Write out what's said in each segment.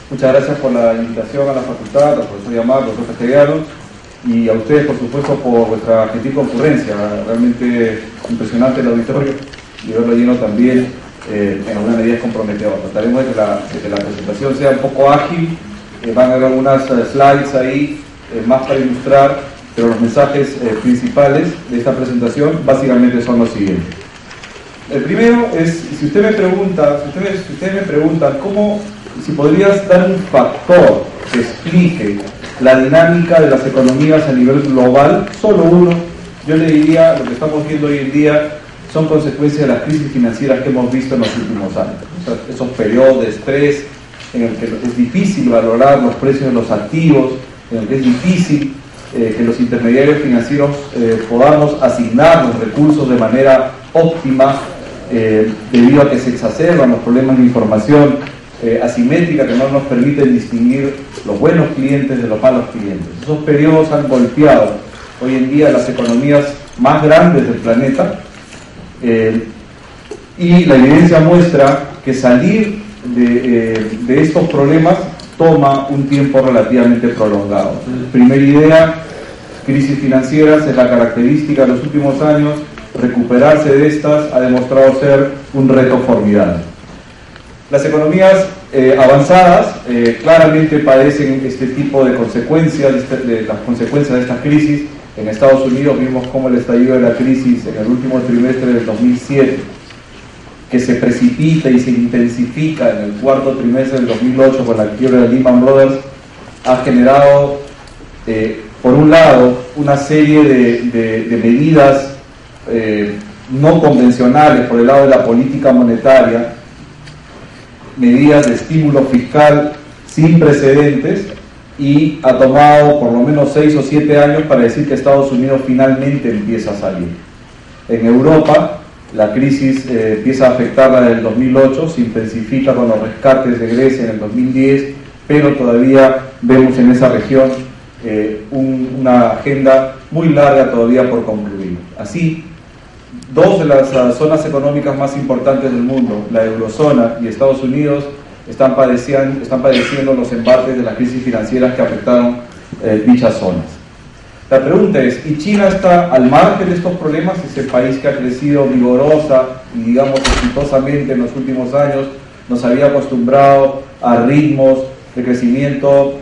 Muchas gracias por la invitación a la facultad, al profesor Yamar, al profesor Castellano, y a ustedes, por supuesto, por vuestra gentil concurrencia. Realmente impresionante el auditorio y verlo lleno también en alguna medida es comprometedor. Trataremos de que la presentación sea un poco ágil. Van a haber algunas slides ahí más para ilustrar, pero los mensajes principales de esta presentación básicamente son los siguientes. El primero es, si ustedes me preguntan si podrías dar un factor que explique la dinámica de las economías a nivel global, solo uno, yo le diría, lo que estamos viendo hoy en día son consecuencias de las crisis financieras que hemos visto en los últimos años. O sea, esos periodos de estrés en el que es difícil valorar los precios de los activos, en el que es difícil que los intermediarios financieros podamos asignar los recursos de manera óptima, debido a que se exacerban los problemas de información asimétrica que no nos permiten distinguir los buenos clientes de los malos clientes. Esos periodos han golpeado hoy en día las economías más grandes del planeta, y la evidencia muestra que salir de estos problemas toma un tiempo relativamente prolongado. Entonces, primera idea, crisis financieras es la característica de los últimos años. Recuperarse de estas ha demostrado ser un reto formidable. Las economías avanzadas claramente padecen este tipo de consecuencias, de las consecuencias de estas crisis. En Estados Unidos vimos cómo el estallido de la crisis en el último trimestre del 2007, que se precipita y se intensifica en el cuarto trimestre del 2008 con la quiebra de Lehman Brothers, ha generado, por un lado, una serie de medidas no convencionales por el lado de la política monetaria, medidas de estímulo fiscal sin precedentes, y ha tomado por lo menos 6 o 7 años para decir que Estados Unidos finalmente empieza a salir. En Europa la crisis empieza a afectar la del 2008, se intensifica con los rescates de Grecia en el 2010, pero todavía vemos en esa región una agenda muy larga todavía por concluir. Así, dos de las zonas económicas más importantes del mundo, la eurozona y Estados Unidos, están padeciendo los embates de las crisis financieras que afectaron dichas zonas. La pregunta es, ¿y China está al margen de estos problemas? Es el país que ha crecido vigorosa y, digamos, exitosamente en los últimos años. Nos había acostumbrado a ritmos de crecimiento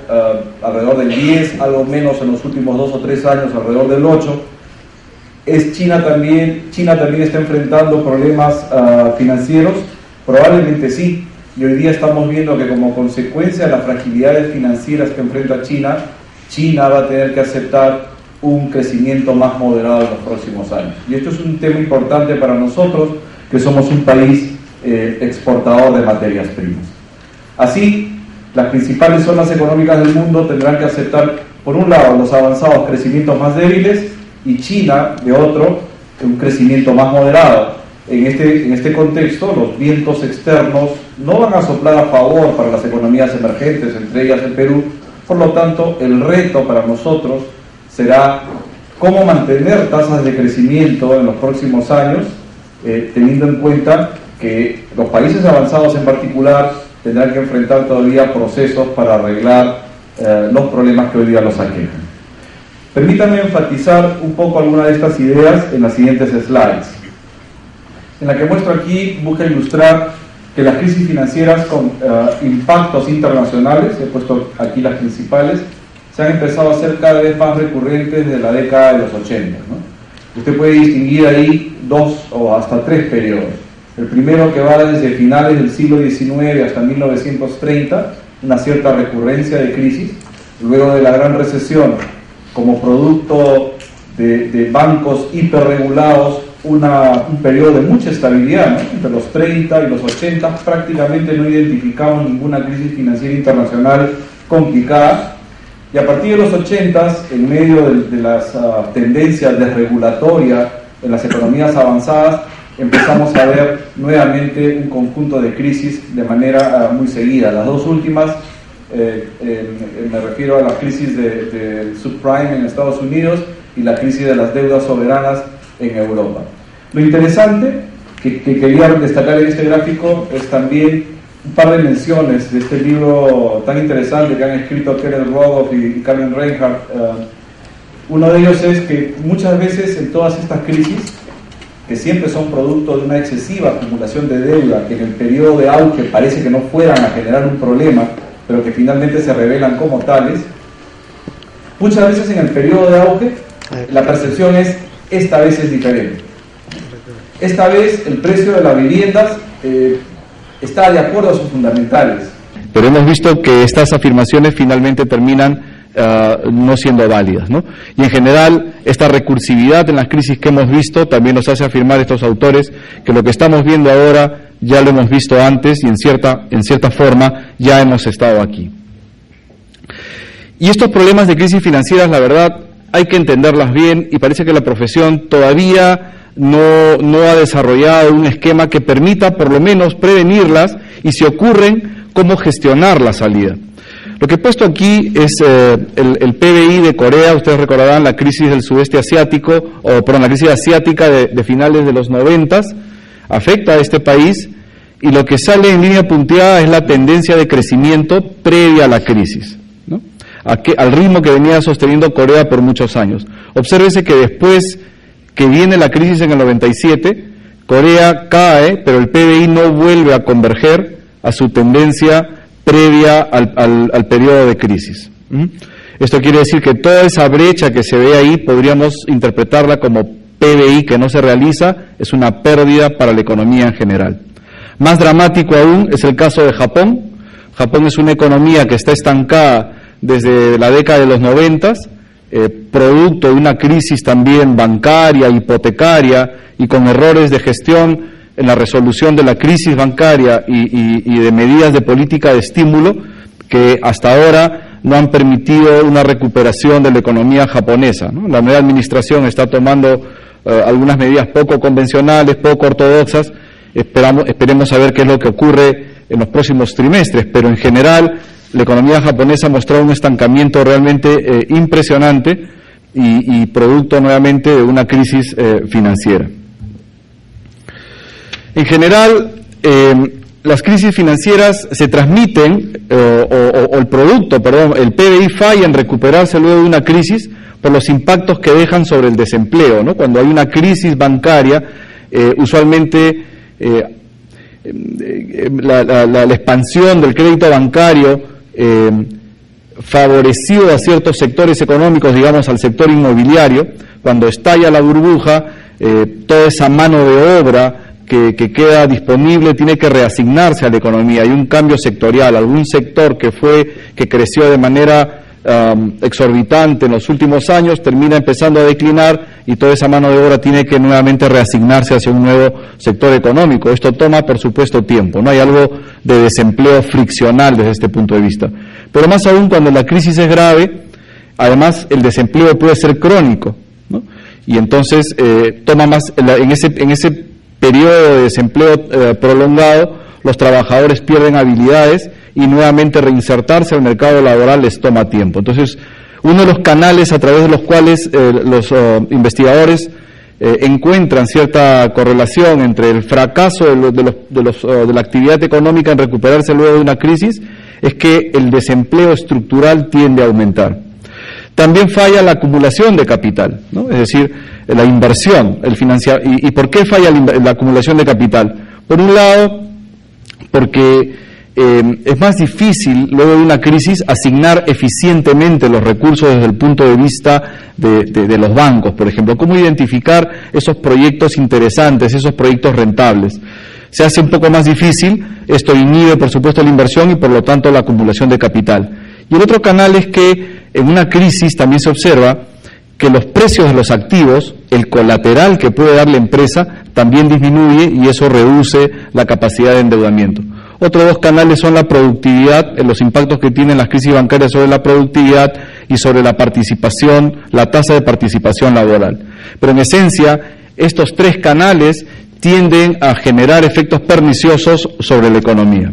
alrededor del 10, algo menos en los últimos 2 o 3 años, alrededor del 8. China también está enfrentando problemas financieros? Probablemente sí. Y hoy día estamos viendo que, como consecuencia de las fragilidades financieras que enfrenta China va a tener que aceptar un crecimiento más moderado en los próximos años. Y esto es un tema importante para nosotros, que somos un país exportador de materias primas. Así, las principales zonas económicas del mundo tendrán que aceptar, por un lado, los avanzados crecimientos más débiles, y China, de otro, un crecimiento más moderado. En este contexto, los vientos externos no van a soplar a favor para las economías emergentes, entre ellas el Perú. Por lo tanto, el reto para nosotros será cómo mantener tasas de crecimiento en los próximos años, teniendo en cuenta que los países avanzados en particular tendrán que enfrentar todavía procesos para arreglar los problemas que hoy día los aquejan. Permítanme enfatizar un poco algunas de estas ideas en las siguientes slides. En la que muestro aquí, busca ilustrar que las crisis financieras con impactos internacionales, he puesto aquí las principales, se han empezado a hacer cada vez más recurrentes desde la década de los 80, ¿no? Usted puede distinguir ahí 2 o hasta 3 periodos. El primero, que va desde finales del siglo XIX hasta 1930, una cierta recurrencia de crisis. Luego de la Gran Recesión, como producto de bancos hiperregulados, un periodo de mucha estabilidad, ¿no? Entre los 30 y los 80 prácticamente no identificamos ninguna crisis financiera internacional complicada, y a partir de los 80, en medio de las tendencias desregulatorias en las economías avanzadas, empezamos a ver nuevamente un conjunto de crisis de manera muy seguida. Las dos últimas, me refiero a la crisis del subprime en Estados Unidos y la crisis de las deudas soberanas en Europa. Lo interesante que quería destacar en este gráfico es también un par de menciones de este libro tan interesante que han escrito Kenneth Rogoff y Carmen Reinhardt. Uno de ellos es que muchas veces en todas estas crisis, que siempre son producto de una excesiva acumulación de deuda, que en el periodo de auge parece que no fueran a generar un problema, pero que finalmente se revelan como tales, muchas veces en el periodo de auge la percepción es: esta vez es diferente. Esta vez el precio de las viviendas está de acuerdo a sus fundamentales. Pero hemos visto que estas afirmaciones finalmente terminan no siendo válidas, ¿no? Y en general, esta recursividad en las crisis que hemos visto también nos hace afirmar estos autores que lo que estamos viendo ahora ya lo hemos visto antes y en cierta forma ya hemos estado aquí. Y estos problemas de crisis financieras, la verdad, hay que entenderlas bien, y parece que la profesión todavía no ha desarrollado un esquema que permita por lo menos prevenirlas, y si ocurren, cómo gestionar la salida. Lo que he puesto aquí es el PBI de Corea. Ustedes recordarán la crisis del sudeste asiático, la crisis asiática de finales de los 90, afecta a este país, y lo que sale en línea punteada es la tendencia de crecimiento previa a la crisis, ¿no? Al ritmo que venía sosteniendo Corea por muchos años. Obsérvese que después que viene la crisis en el 97, Corea cae, pero el PBI no vuelve a converger a su tendencia previa al periodo de crisis. Esto quiere decir que toda esa brecha que se ve ahí podríamos interpretarla como PBI que no se realiza, es una pérdida para la economía en general. Más dramático aún es el caso de Japón. Japón es una economía que está estancada desde la década de los 90, producto de una crisis también bancaria, hipotecaria, y con errores de gestión en la resolución de la crisis bancaria y de medidas de política de estímulo que hasta ahora no han permitido una recuperación de la economía japonesa, ¿no? La nueva administración está tomando algunas medidas poco convencionales, poco ortodoxas. Esperemos a ver qué es lo que ocurre en los próximos trimestres, pero en general la economía japonesa ha mostrado un estancamiento realmente impresionante y producto nuevamente de una crisis financiera. En general, las crisis financieras se transmiten, el PBI falla en recuperarse luego de una crisis por los impactos que dejan sobre el desempleo, ¿no? Cuando hay una crisis bancaria, usualmente la expansión del crédito bancario favorecido a ciertos sectores económicos, digamos al sector inmobiliario. Cuando estalla la burbuja, toda esa mano de obra que queda disponible tiene que reasignarse a la economía. Hay un cambio sectorial, algún sector que creció de manera exorbitante en los últimos años termina empezando a declinar, y toda esa mano de obra tiene que nuevamente reasignarse hacia un nuevo sector económico. Esto toma, por supuesto, tiempo, ¿no? Hay algo de desempleo friccional desde este punto de vista. Pero más aún cuando la crisis es grave, además el desempleo puede ser crónico, ¿no? Y entonces toma más, en ese periodo de desempleo prolongado, los trabajadores pierden habilidades y nuevamente reinsertarse al mercado laboral les toma tiempo. Entonces, uno de los canales a través de los cuales los investigadores encuentran cierta correlación entre el fracaso de la actividad económica en recuperarse luego de una crisis es que el desempleo estructural tiende a aumentar. También falla la acumulación de capital, ¿no? Es decir, la inversión, ¿Y por qué falla la acumulación de capital? Por un lado, porque es más difícil luego de una crisis asignar eficientemente los recursos desde el punto de vista de los bancos, por ejemplo. ¿Cómo identificar esos proyectos interesantes, esos proyectos rentables? Se hace un poco más difícil, esto inhibe por supuesto la inversión y por lo tanto la acumulación de capital. Y el otro canal es que en una crisis también se observa que los precios de los activos, el colateral que puede dar la empresa, también disminuye y eso reduce la capacidad de endeudamiento. Otros dos canales son la productividad, los impactos que tienen las crisis bancarias sobre la productividad y sobre la participación, la tasa de participación laboral. Pero en esencia, estos tres canales tienden a generar efectos perniciosos sobre la economía.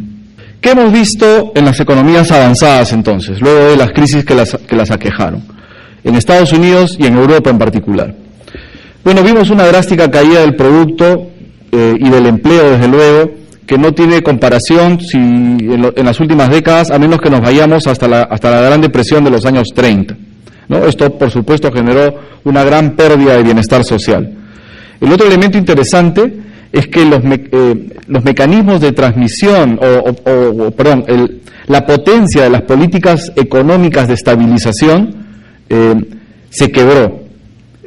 ¿Qué hemos visto en las economías avanzadas entonces, luego de las crisis que las aquejaron? En Estados Unidos y en Europa en particular. Bueno, vimos una drástica caída del producto y del empleo, desde luego, que no tiene comparación en las últimas décadas, a menos que nos vayamos hasta la Gran Depresión de los años 30, ¿no? Esto, por supuesto, generó una gran pérdida de bienestar social. El otro elemento interesante es que los mecanismos de transmisión, la potencia de las políticas económicas de estabilización se quebró.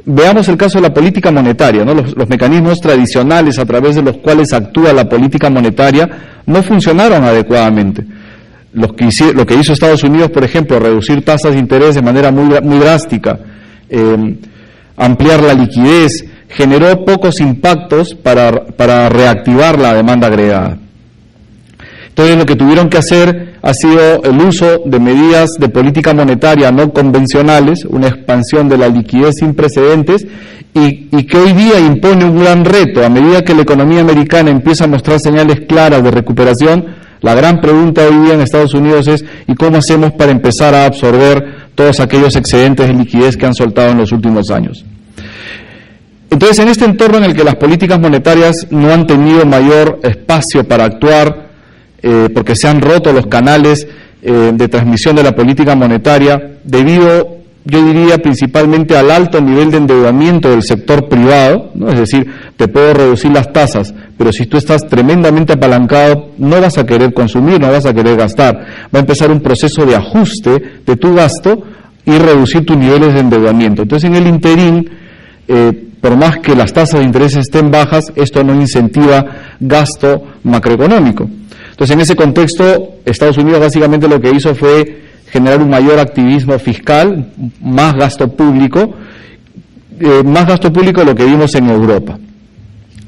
Veamos el caso de la política monetaria, ¿no? Los mecanismos tradicionales a través de los cuales actúa la política monetaria no funcionaron adecuadamente. Lo que hizo Estados Unidos, por ejemplo, reducir tasas de interés de manera muy drástica, ampliar la liquidez, generó pocos impactos para reactivar la demanda agregada. Entonces, lo que tuvieron que hacer ha sido el uso de medidas de política monetaria no convencionales, una expansión de la liquidez sin precedentes, y que hoy día impone un gran reto. A medida que la economía americana empieza a mostrar señales claras de recuperación, la gran pregunta hoy día en Estados Unidos es: ¿y cómo hacemos para empezar a absorber todos aquellos excedentes de liquidez que han soltado en los últimos años? Entonces, en este entorno en el que las políticas monetarias no han tenido mayor espacio para actuar, porque se han roto los canales de transmisión de la política monetaria, debido, yo diría, principalmente al alto nivel de endeudamiento del sector privado, ¿no? Es decir, te puedo reducir las tasas, pero si tú estás tremendamente apalancado, no vas a querer consumir, no vas a querer gastar. Va a empezar un proceso de ajuste de tu gasto y reducir tus niveles de endeudamiento. Entonces, en el interín, por más que las tasas de interés estén bajas, esto no incentiva gasto macroeconómico. Entonces, en ese contexto, Estados Unidos básicamente lo que hizo fue generar un mayor activismo fiscal, más gasto público de lo que vimos en Europa.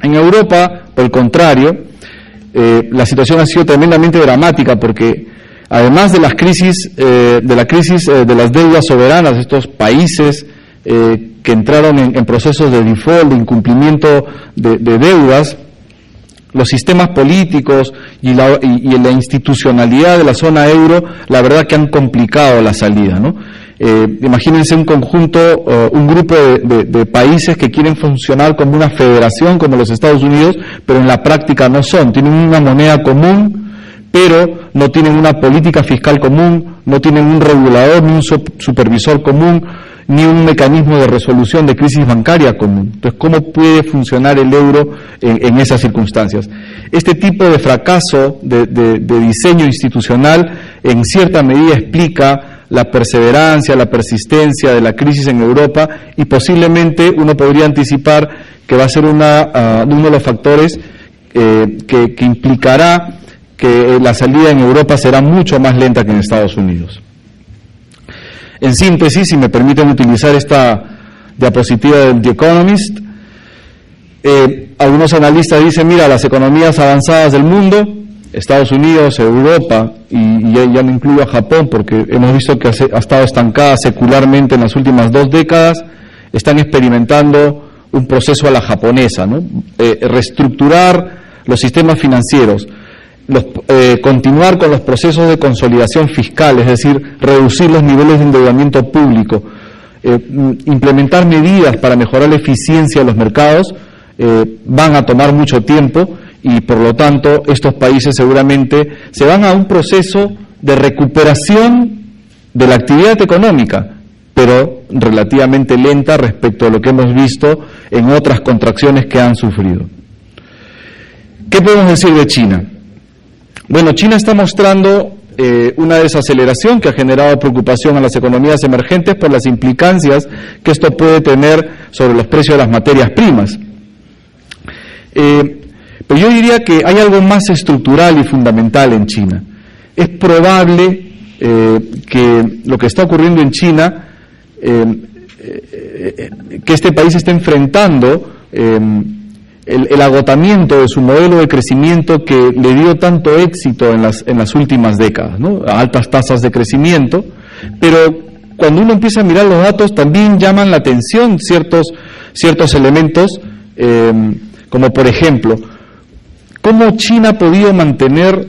En Europa, por el contrario, la situación ha sido tremendamente dramática, porque además de la crisis de las deudas soberanas, estos países que entraron en procesos de default, de incumplimiento de deudas, los sistemas políticos y la institucionalidad de la zona euro, la verdad que han complicado la salida, ¿no? Imagínense un grupo de países que quieren funcionar como una federación como los Estados Unidos, pero en la práctica no son. Tienen una moneda común, pero no tienen una política fiscal común, no tienen un regulador ni un supervisor común, ni un mecanismo de resolución de crisis bancaria común. Entonces, ¿cómo puede funcionar el euro en esas circunstancias? Este tipo de fracaso de diseño institucional en cierta medida explica la perseverancia, la persistencia de la crisis en Europa, y posiblemente uno podría anticipar que va a ser uno de los factores que implicará que la salida en Europa será mucho más lenta que en Estados Unidos. En síntesis, si me permiten utilizar esta diapositiva del The Economist, algunos analistas dicen: mira, las economías avanzadas del mundo, Estados Unidos, Europa, y ya me incluyo a Japón, porque hemos visto que ha estado estancada secularmente en las últimas 2 décadas, están experimentando un proceso a la japonesa, ¿no? Reestructurar los sistemas financieros, continuar con los procesos de consolidación fiscal, es decir, reducir los niveles de endeudamiento público, implementar medidas para mejorar la eficiencia de los mercados, van a tomar mucho tiempo, y por lo tanto estos países seguramente se van a un proceso de recuperación de la actividad económica, pero relativamente lenta respecto a lo que hemos visto en otras contracciones que han sufrido. ¿Qué podemos decir de China? Bueno, China está mostrando una desaceleración que ha generado preocupación a las economías emergentes por las implicancias que esto puede tener sobre los precios de las materias primas. Pero yo diría que hay algo más estructural y fundamental en China. Es probable que lo que está ocurriendo en China, que este país esté enfrentando el agotamiento de su modelo de crecimiento que le dio tanto éxito en las últimas décadas, ¿no? A altas tasas de crecimiento, pero cuando uno empieza a mirar los datos también llaman la atención ciertos elementos, como por ejemplo, cómo China ha podido mantener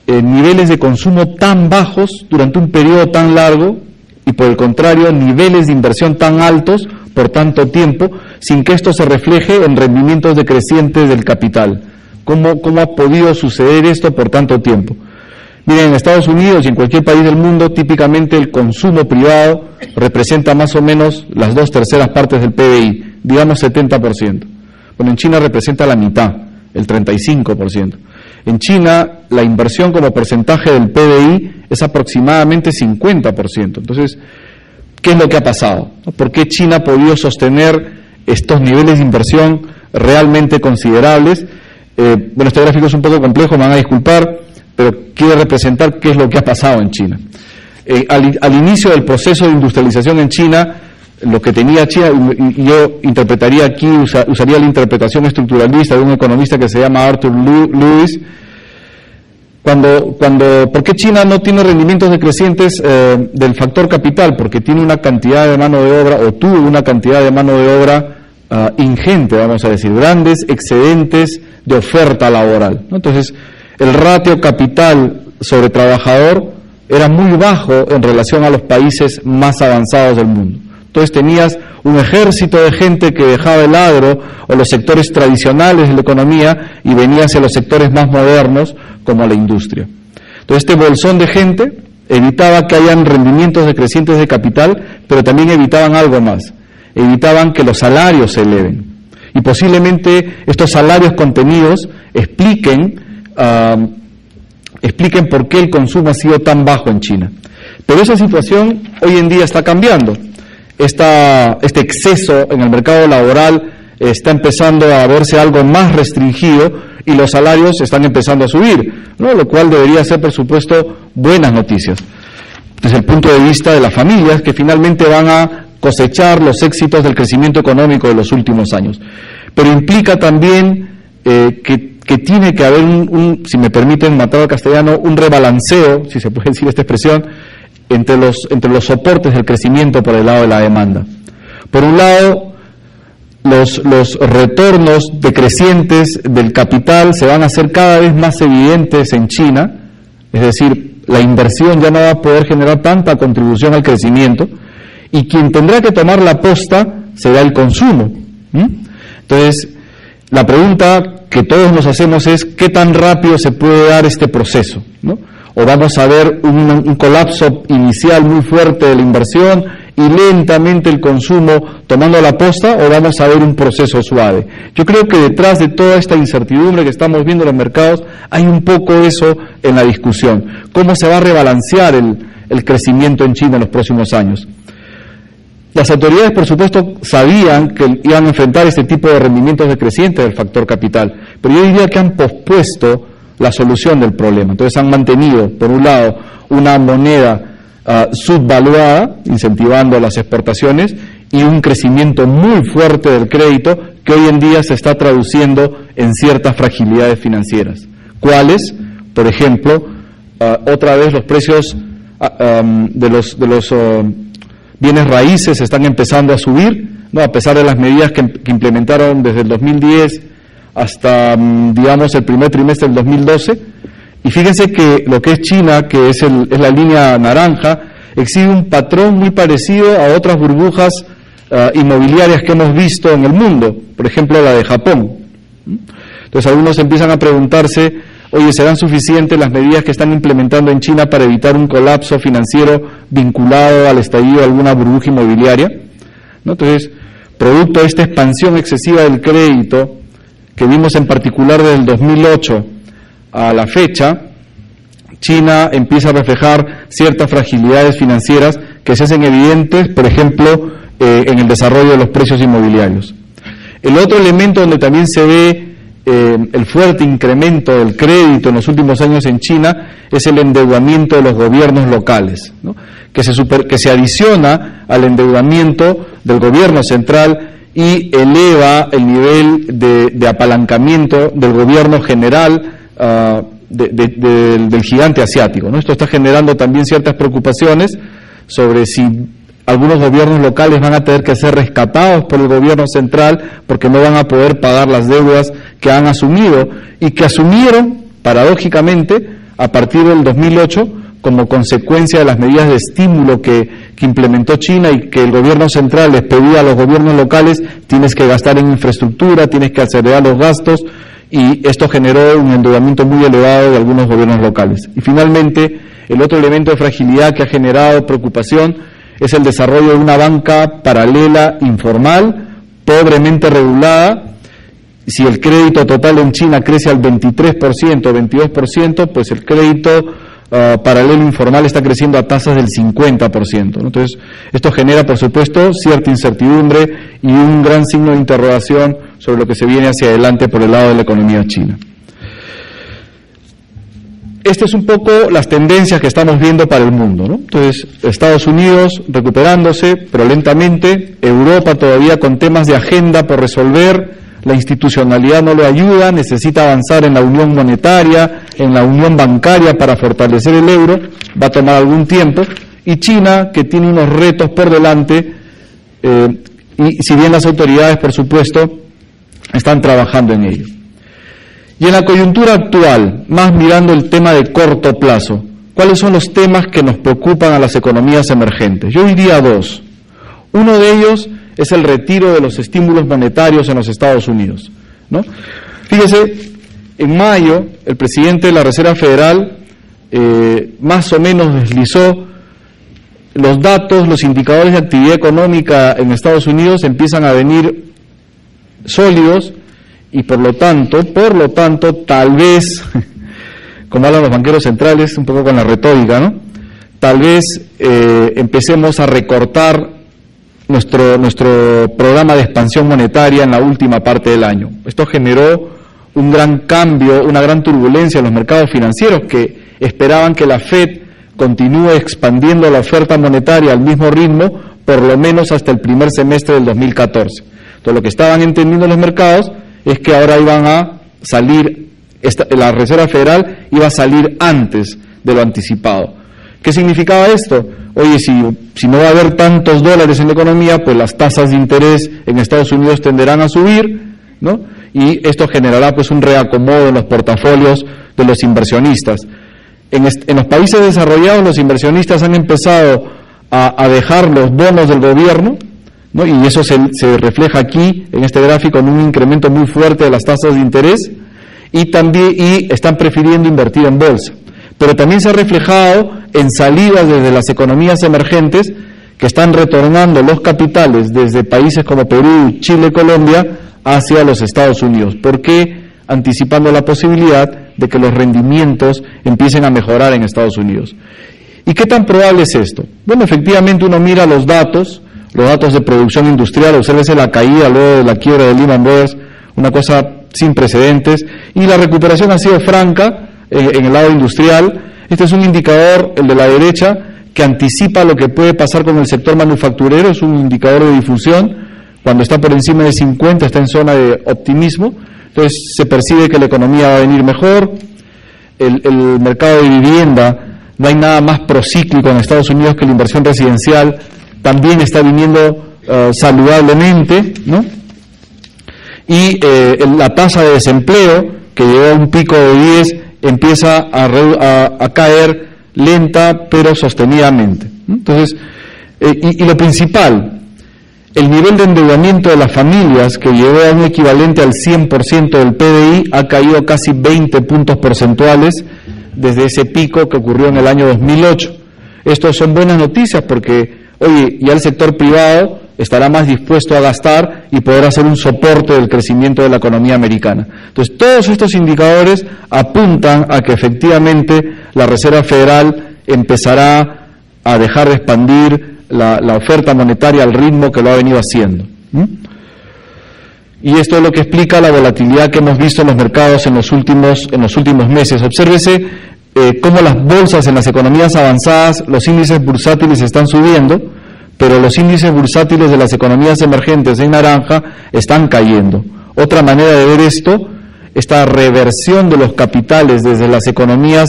niveles de consumo tan bajos durante un periodo tan largo, y por el contrario niveles de inversión tan altos por tanto tiempo, sin que esto se refleje en rendimientos decrecientes del capital. ¿Cómo ha podido suceder esto por tanto tiempo? Miren, en Estados Unidos y en cualquier país del mundo, típicamente el consumo privado representa más o menos las 2/3 partes del PBI, digamos 70%. Bueno, en China representa la mitad, el 35%. En China, la inversión como porcentaje del PBI es aproximadamente 50%. Entonces, ¿qué es lo que ha pasado? ¿Por qué China ha podido sostener estos niveles de inversión realmente considerables? Bueno, este gráfico es un poco complejo, me van a disculpar, pero quiere representar qué es lo que ha pasado en China. Al inicio del proceso de industrialización en China, lo que tenía China, y yo interpretaría aquí, usaría la interpretación estructuralista de un economista que se llama Arthur Lewis. ¿Por qué China no tiene rendimientos decrecientes del factor capital? Porque tiene una cantidad de mano de obra, o tuvo una cantidad de mano de obra ingente, vamos a decir, grandes excedentes de oferta laboral, ¿no? Entonces, el ratio capital sobre trabajador era muy bajo en relación a los países más avanzados del mundo. Entonces tenías un ejército de gente que dejaba el agro o los sectores tradicionales de la economía y venía hacia los sectores más modernos como la industria. Entonces este bolsón de gente evitaba que hayan rendimientos decrecientes de capital, pero también evitaban algo más, evitaban que los salarios se eleven. Y posiblemente estos salarios contenidos expliquen por qué el consumo ha sido tan bajo en China. Pero esa situación hoy en día está cambiando. Este exceso en el mercado laboral está empezando a verse algo más restringido y los salarios están empezando a subir, ¿no? Lo cual debería ser, por supuesto, buenas noticias desde el punto de vista de las familias que finalmente van a cosechar los éxitos del crecimiento económico de los últimos años. Pero implica también que tiene que haber si me permiten matar al castellano, un rebalanceo, si se puede decir esta expresión, entre los soportes del crecimiento por el lado de la demanda. Por un lado, los retornos decrecientes del capital se van a hacer cada vez más evidentes en China, es decir, la inversión ya no va a poder generar tanta contribución al crecimiento, y quien tendrá que tomar la posta será el consumo. Entonces, la pregunta que todos nos hacemos es ¿qué tan rápido se puede dar este proceso? ¿No? ¿O vamos a ver un colapso inicial muy fuerte de la inversión y lentamente el consumo tomando la posta, o vamos a ver un proceso suave? Yo creo que detrás de toda esta incertidumbre que estamos viendo en los mercados hay un poco eso en la discusión. ¿Cómo se va a rebalancear el crecimiento en China en los próximos años? Las autoridades, por supuesto, sabían que iban a enfrentar este tipo de rendimientos decrecientes del factor capital, pero yo diría que han pospuesto la solución del problema. Entonces han mantenido, por un lado, una moneda subvaluada, incentivando las exportaciones, y un crecimiento muy fuerte del crédito que hoy en día se está traduciendo en ciertas fragilidades financieras. ¿Cuáles? Por ejemplo, otra vez los precios de los bienes raíces están empezando a subir, ¿no? A pesar de las medidas que implementaron desde el 2010 hasta, digamos, el primer trimestre del 2012. Y fíjense que lo que es China, que es la línea naranja, exhibe un patrón muy parecido a otras burbujas inmobiliarias que hemos visto en el mundo, por ejemplo la de Japón. Entonces algunos empiezan a preguntarse, oye, ¿serán suficientes las medidas que están implementando en China para evitar un colapso financiero vinculado al estallido de alguna burbuja inmobiliaria? ¿No? Entonces, producto de esta expansión excesiva del crédito, que vimos en particular desde el 2008 a la fecha, China empieza a reflejar ciertas fragilidades financieras que se hacen evidentes, por ejemplo, en el desarrollo de los precios inmobiliarios. El otro elemento donde también se ve el fuerte incremento del crédito en los últimos años en China es el endeudamiento de los gobiernos locales, ¿no? que se adiciona al endeudamiento del gobierno central y eleva el nivel de apalancamiento del gobierno general del gigante asiático, ¿no? Esto está generando también ciertas preocupaciones sobre si algunos gobiernos locales van a tener que ser rescatados por el gobierno central porque no van a poder pagar las deudas que han asumido y que asumieron, paradójicamente, a partir del 2008 como consecuencia de las medidas de estímulo que implementó China y que el gobierno central les pedía a los gobiernos locales: tienes que gastar en infraestructura, tienes que acelerar los gastos, y esto generó un endeudamiento muy elevado de algunos gobiernos locales. Y finalmente, el otro elemento de fragilidad que ha generado preocupación es el desarrollo de una banca paralela informal, pobremente regulada. Si el crédito total en China crece al 23%, 22%, pues el crédito paralelo informal está creciendo a tasas del 50%, ¿no? Entonces, esto genera, por supuesto, cierta incertidumbre y un gran signo de interrogación sobre lo que se viene hacia adelante por el lado de la economía china. Estas es un poco las tendencias que estamos viendo para el mundo, ¿no? Entonces, Estados Unidos recuperándose, pero lentamente, Europa todavía con temas de agenda por resolver, la institucionalidad no le ayuda, necesita avanzar en la unión monetaria, en la unión bancaria para fortalecer el euro, va a tomar algún tiempo, y China, que tiene unos retos por delante, y si bien las autoridades, por supuesto, están trabajando en ello. Y en la coyuntura actual, más mirando el tema de corto plazo, ¿cuáles son los temas que nos preocupan a las economías emergentes? Yo diría dos. Uno de ellos es el retiro de los estímulos monetarios en los Estados Unidos, ¿no? Fíjese, en mayo el presidente de la Reserva Federal más o menos deslizó los datos, los indicadores de actividad económica en Estados Unidos empiezan a venir sólidos y por lo tanto, tal vez, como hablan los banqueros centrales, un poco con la retórica, ¿no? Tal vez empecemos a recortar nuestro programa de expansión monetaria en la última parte del año. Esto generó un gran cambio, una gran turbulencia en los mercados financieros que esperaban que la Fed continúe expandiendo la oferta monetaria al mismo ritmo, por lo menos hasta el primer semestre del 2014. Entonces, lo que estaban entendiendo los mercados es que ahora iban a salir, la Reserva Federal iba a salir antes de lo anticipado. ¿Qué significaba esto? Oye, si no va a haber tantos dólares en la economía, pues las tasas de interés en Estados Unidos tenderán a subir, ¿no? Y esto generará pues un reacomodo en los portafolios de los inversionistas. En los países desarrollados los inversionistas han empezado a dejar los bonos del gobierno, ¿no? Y eso se refleja aquí en este gráfico en un incremento muy fuerte de las tasas de interés y están prefiriendo invertir en bolsa. Pero también se ha reflejado en salidas desde las economías emergentes que están retornando los capitales desde países como Perú, Chile, Colombia hacia los Estados Unidos. ¿Por qué? Anticipando la posibilidad de que los rendimientos empiecen a mejorar en Estados Unidos. ¿Y qué tan probable es esto? Bueno, efectivamente uno mira los datos de producción industrial, obsérvese la caída luego de la quiebra de Lehman Brothers, una cosa sin precedentes, y la recuperación ha sido franca en el lado industrial. Este es un indicador, el de la derecha, que anticipa lo que puede pasar con el sector manufacturero, es un indicador de difusión, cuando está por encima de 50 está en zona de optimismo, entonces se percibe que la economía va a venir mejor. El mercado de vivienda, no hay nada más procíclico en Estados Unidos que la inversión residencial, también está viniendo saludablemente, ¿no? Y la tasa de desempleo, que llegó a un pico de 10, empieza a caer lenta pero sostenidamente. Entonces, y lo principal, el nivel de endeudamiento de las familias, que llegó a un equivalente al 100% del PBI, ha caído casi 20 puntos porcentuales desde ese pico que ocurrió en el año 2008. Estos son buenas noticias porque, oye, ya el sector privado estará más dispuesto a gastar y poder hacer un soporte del crecimiento de la economía americana. Entonces, todos estos indicadores apuntan a que efectivamente la Reserva Federal empezará a dejar de expandir la oferta monetaria al ritmo que lo ha venido haciendo. Y esto es lo que explica la volatilidad que hemos visto en los mercados en los últimos meses. Obsérvese cómo las bolsas en las economías avanzadas, los índices bursátiles están subiendo, pero los índices bursátiles de las economías emergentes en naranja están cayendo. Otra manera de ver esto, esta reversión de los capitales desde las economías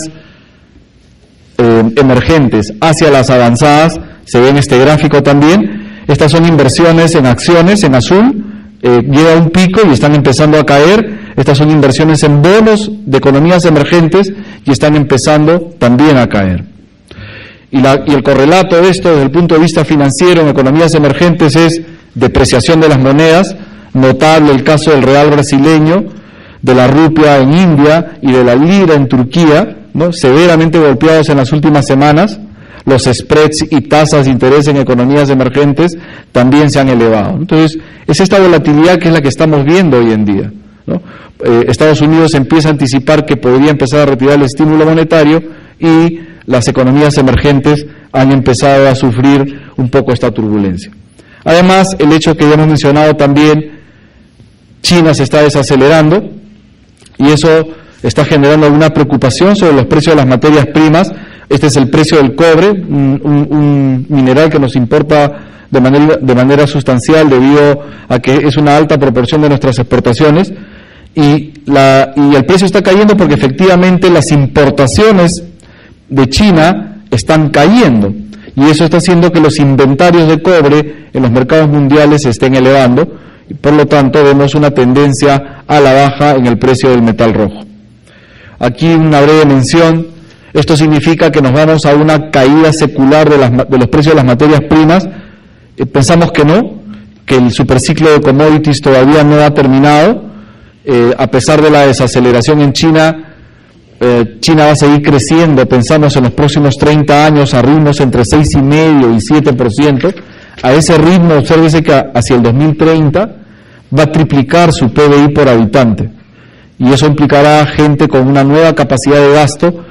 emergentes hacia las avanzadas, se ve en este gráfico también. Estas son inversiones en acciones, en azul, llega a un pico y están empezando a caer. Estas son inversiones en bonos de economías emergentes y están empezando también a caer. Y el correlato de esto desde el punto de vista financiero en economías emergentes es depreciación de las monedas, notable el caso del real brasileño, de la rupia en India y de la lira en Turquía, ¿no?, severamente golpeados en las últimas semanas. Los spreads y tasas de interés en economías emergentes también se han elevado. Entonces, es esta volatilidad que es la que estamos viendo hoy en día, ¿no? Estados Unidos empieza a anticipar que podría empezar a retirar el estímulo monetario y las economías emergentes han empezado a sufrir un poco esta turbulencia. Además, el hecho que ya hemos mencionado también, China se está desacelerando y eso está generando alguna preocupación sobre los precios de las materias primas. Este es el precio del cobre, un mineral que nos importa de manera sustancial debido a que es una alta proporción de nuestras exportaciones, y el precio está cayendo porque efectivamente las importaciones de China están cayendo, y eso está haciendo que los inventarios de cobre en los mercados mundiales se estén elevando, y por lo tanto vemos una tendencia a la baja en el precio del metal rojo. Aquí una breve mención. Esto significa que nos vamos a una caída secular de los precios de las materias primas. Pensamos que no, que el superciclo de commodities todavía no ha terminado. A pesar de la desaceleración en China, China va a seguir creciendo, pensamos en los próximos 30 años, a ritmos entre 6,5% y 7%. A ese ritmo, obsérvese que hacia el 2030 va a triplicar su PBI por habitante. Y eso implicará gente con una nueva capacidad de gasto,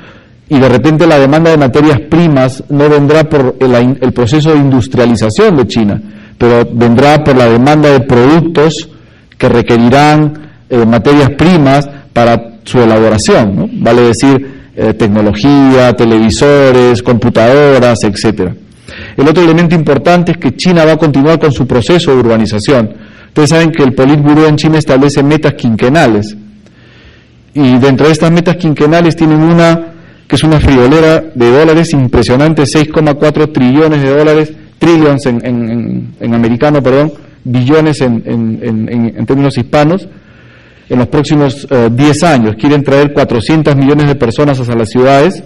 y de repente la demanda de materias primas no vendrá por el proceso de industrialización de China, pero vendrá por la demanda de productos que requerirán materias primas para su elaboración, ¿no? Vale decir, tecnología, televisores, computadoras, etcétera. El otro elemento importante es que China va a continuar con su proceso de urbanización. Ustedes saben que el Politburó en China establece metas quinquenales, y dentro de estas metas quinquenales tienen una que es una friolera de dólares impresionante, 6,4 trillones de dólares, trillions en americano, perdón, billones en términos hispanos. En los próximos 10 años quieren traer 400 millones de personas hacia las ciudades.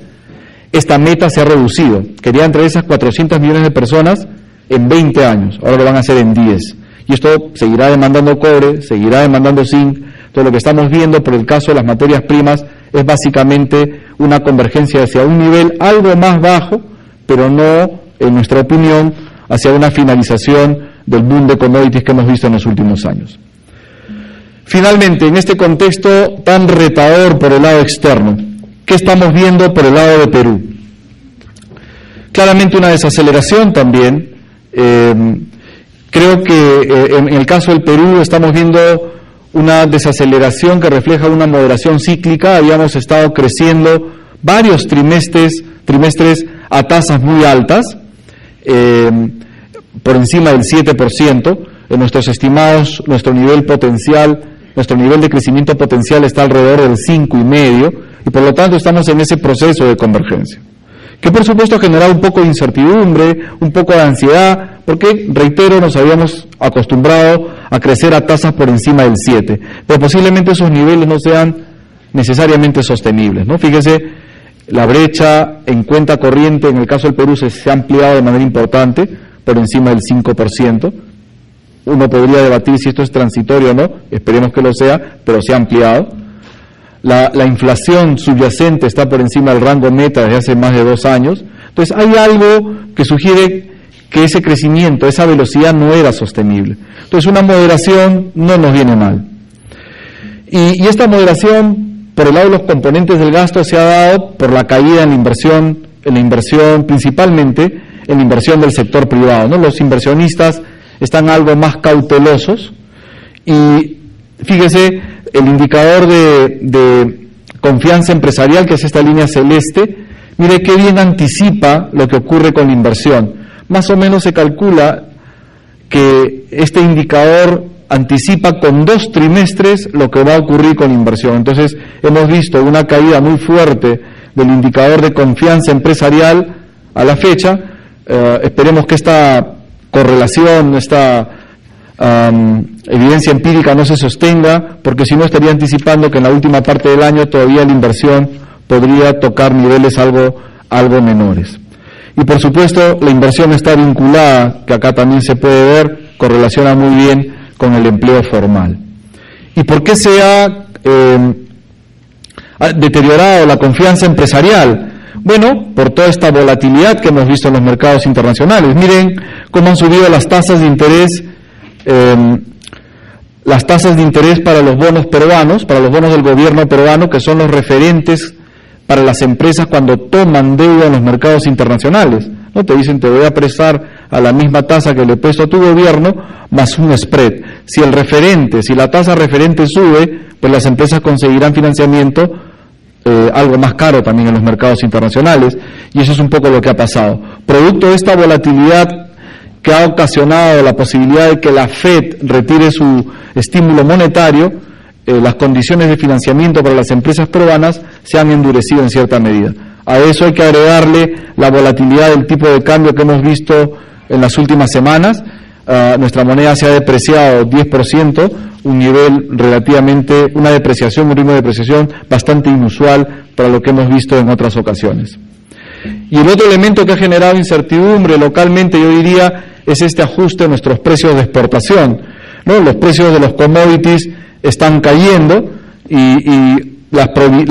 Esta meta se ha reducido. Querían traer esas 400 millones de personas en 20 años, ahora lo van a hacer en 10. Y esto seguirá demandando cobre, seguirá demandando zinc. Entonces lo que estamos viendo por el caso de las materias primas es básicamente una convergencia hacia un nivel algo más bajo, pero no, en nuestra opinión, hacia una finalización del boom de commodities que hemos visto en los últimos años. Finalmente, en este contexto tan retador por el lado externo, ¿qué estamos viendo por el lado de Perú? Claramente una desaceleración también. Creo que en el caso del Perú estamos viendo una desaceleración que refleja una moderación cíclica. Habíamos estado creciendo varios trimestres a tasas muy altas, por encima del 7%. En nuestros estimados, nuestro nivel de crecimiento potencial está alrededor del 5,5%, y por lo tanto estamos en ese proceso de convergencia, que por supuesto ha generado un poco de incertidumbre, un poco de ansiedad, porque, reitero, nos habíamos acostumbrado a crecer a tasas por encima del 7%, pero posiblemente esos niveles no sean necesariamente sostenibles, ¿no? Fíjese, la brecha en cuenta corriente en el caso del Perú se ha ampliado de manera importante, por encima del 5%. Uno podría debatir si esto es transitorio o no, esperemos que lo sea, pero se ha ampliado. La inflación subyacente está por encima del rango meta desde hace más de 2 años. Entonces hay algo que sugiere que ese crecimiento, esa velocidad no era sostenible. Entonces una moderación no nos viene mal. Y esta moderación, por el lado de los componentes del gasto, se ha dado por la caída en la inversión, principalmente en la inversión del sector privado, ¿no? Los inversionistas están algo más cautelosos, y fíjese, el indicador de confianza empresarial, que es esta línea celeste, mire qué bien anticipa lo que ocurre con la inversión. Más o menos se calcula que este indicador anticipa con 2 trimestres lo que va a ocurrir con la inversión. Entonces hemos visto una caída muy fuerte del indicador de confianza empresarial a la fecha. Esperemos que esta correlación, esta evidencia empírica no se sostenga, porque si no estaría anticipando que en la última parte del año todavía la inversión podría tocar niveles algo menores. Y por supuesto la inversión está vinculada, que acá también se puede ver, correlaciona muy bien con el empleo formal. ¿Y por qué se ha deteriorado la confianza empresarial? Bueno, por toda esta volatilidad que hemos visto en los mercados internacionales. Miren cómo han subido las tasas de interés, para los bonos peruanos, para los bonos del gobierno peruano, que son los referentes para las empresas cuando toman deuda en los mercados internacionales. ¿No? Te dicen, te voy a prestar a la misma tasa que le he puesto a tu gobierno, más un spread. Si la tasa referente sube, pues las empresas conseguirán financiamiento algo más caro también en los mercados internacionales, y eso es un poco lo que ha pasado. Producto de esta volatilidad que ha ocasionado la posibilidad de que la FED retire su estímulo monetario, las condiciones de financiamiento para las empresas peruanas se han endurecido en cierta medida. A eso hay que agregarle la volatilidad del tipo de cambio que hemos visto en las últimas semanas. Nuestra moneda se ha depreciado 10%, un ritmo de depreciación bastante inusual para lo que hemos visto en otras ocasiones. Y el otro elemento que ha generado incertidumbre localmente, yo diría, es este ajuste de nuestros precios de exportación, ¿no? Los precios de los commodities están cayendo y las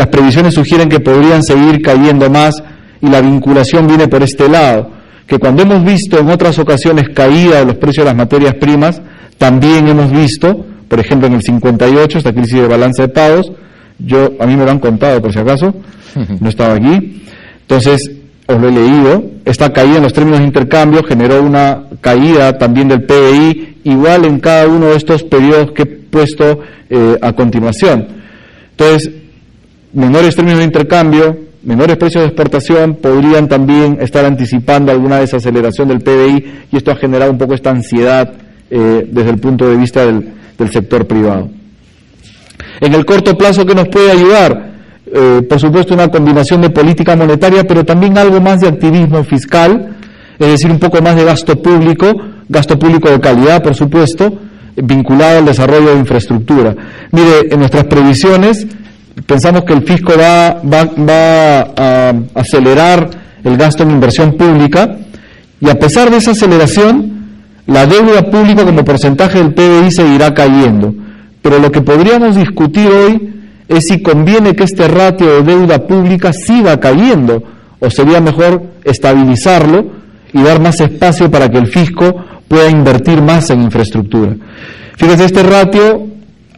previsiones sugieren que podrían seguir cayendo más, y la vinculación viene por este lado, que cuando hemos visto en otras ocasiones caída de los precios de las materias primas, también hemos visto, por ejemplo en el 58, esta crisis de balance de pagos, a mí me lo han contado por si acaso, no estaba aquí, entonces os lo he leído, esta caída en los términos de intercambio generó una caída también del PBI, igual en cada uno de estos periodos que he puesto a continuación. Entonces, menores términos de intercambio, menores precios de exportación podrían también estar anticipando alguna desaceleración del PBI, y esto ha generado un poco esta ansiedad desde el punto de vista del sector privado. En el corto plazo, ¿qué nos puede ayudar? Por supuesto, una combinación de política monetaria, pero también algo más de activismo fiscal, es decir, un poco más de gasto público de calidad, por supuesto, vinculado al desarrollo de infraestructura. Mire, en nuestras previsiones pensamos que el fisco va a acelerar el gasto en inversión pública, y a pesar de esa aceleración, la deuda pública como porcentaje del PBI seguirá cayendo. Pero lo que podríamos discutir hoy es si conviene que este ratio de deuda pública siga cayendo, o sería mejor estabilizarlo y dar más espacio para que el fisco pueda invertir más en infraestructura. Fíjense, este ratio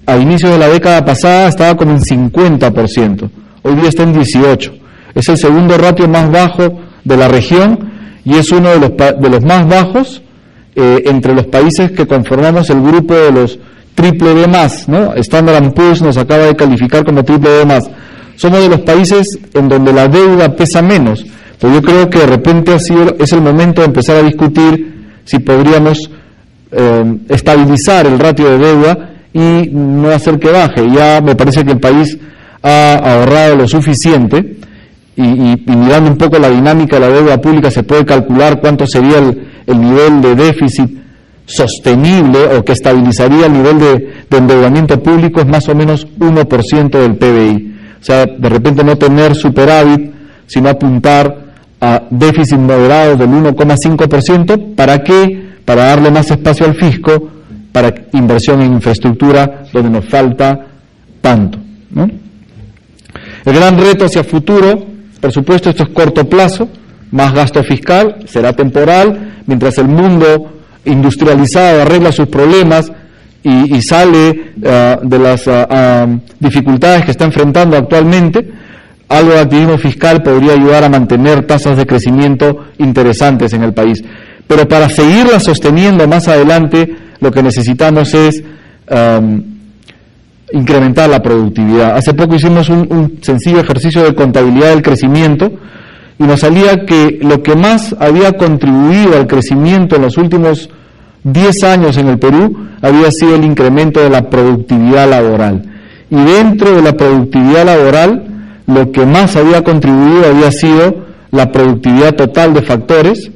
a inicios de la década pasada estaba como en 50%, hoy día está en 18%. Es el segundo ratio más bajo de la región y es uno de los más bajos entre los países que conformamos el grupo de los triple B+, ¿no? Standard & Poor's nos acaba de calificar como triple B+. Somos de los países en donde la deuda pesa menos, pero yo creo que de repente es el momento de empezar a discutir si podríamos estabilizar el ratio de deuda y no hacer que baje. Ya me parece que el país ha ahorrado lo suficiente, y mirando un poco la dinámica de la deuda pública se puede calcular cuánto sería el nivel de déficit sostenible, o que estabilizaría el nivel de endeudamiento público, es más o menos 1% del PBI. O sea, de repente no tener superávit, sino apuntar a déficit moderado del 1,5%. ¿Para qué? Para darle más espacio al fisco, para inversión en infraestructura, donde nos falta tanto, ¿no? El gran reto hacia futuro, por supuesto, esto es corto plazo, más gasto fiscal, será temporal, mientras el mundo industrializado arregla sus problemas y sale de las dificultades que está enfrentando actualmente. Algo de activismo fiscal podría ayudar a mantener tasas de crecimiento interesantes en el país. Pero para seguirla sosteniendo más adelante, lo que necesitamos es incrementar la productividad. Hace poco hicimos un sencillo ejercicio de contabilidad del crecimiento, y nos salía que lo que más había contribuido al crecimiento en los últimos 10 años en el Perú había sido el incremento de la productividad laboral. Y dentro de la productividad laboral, lo que más había contribuido había sido la productividad total de factores,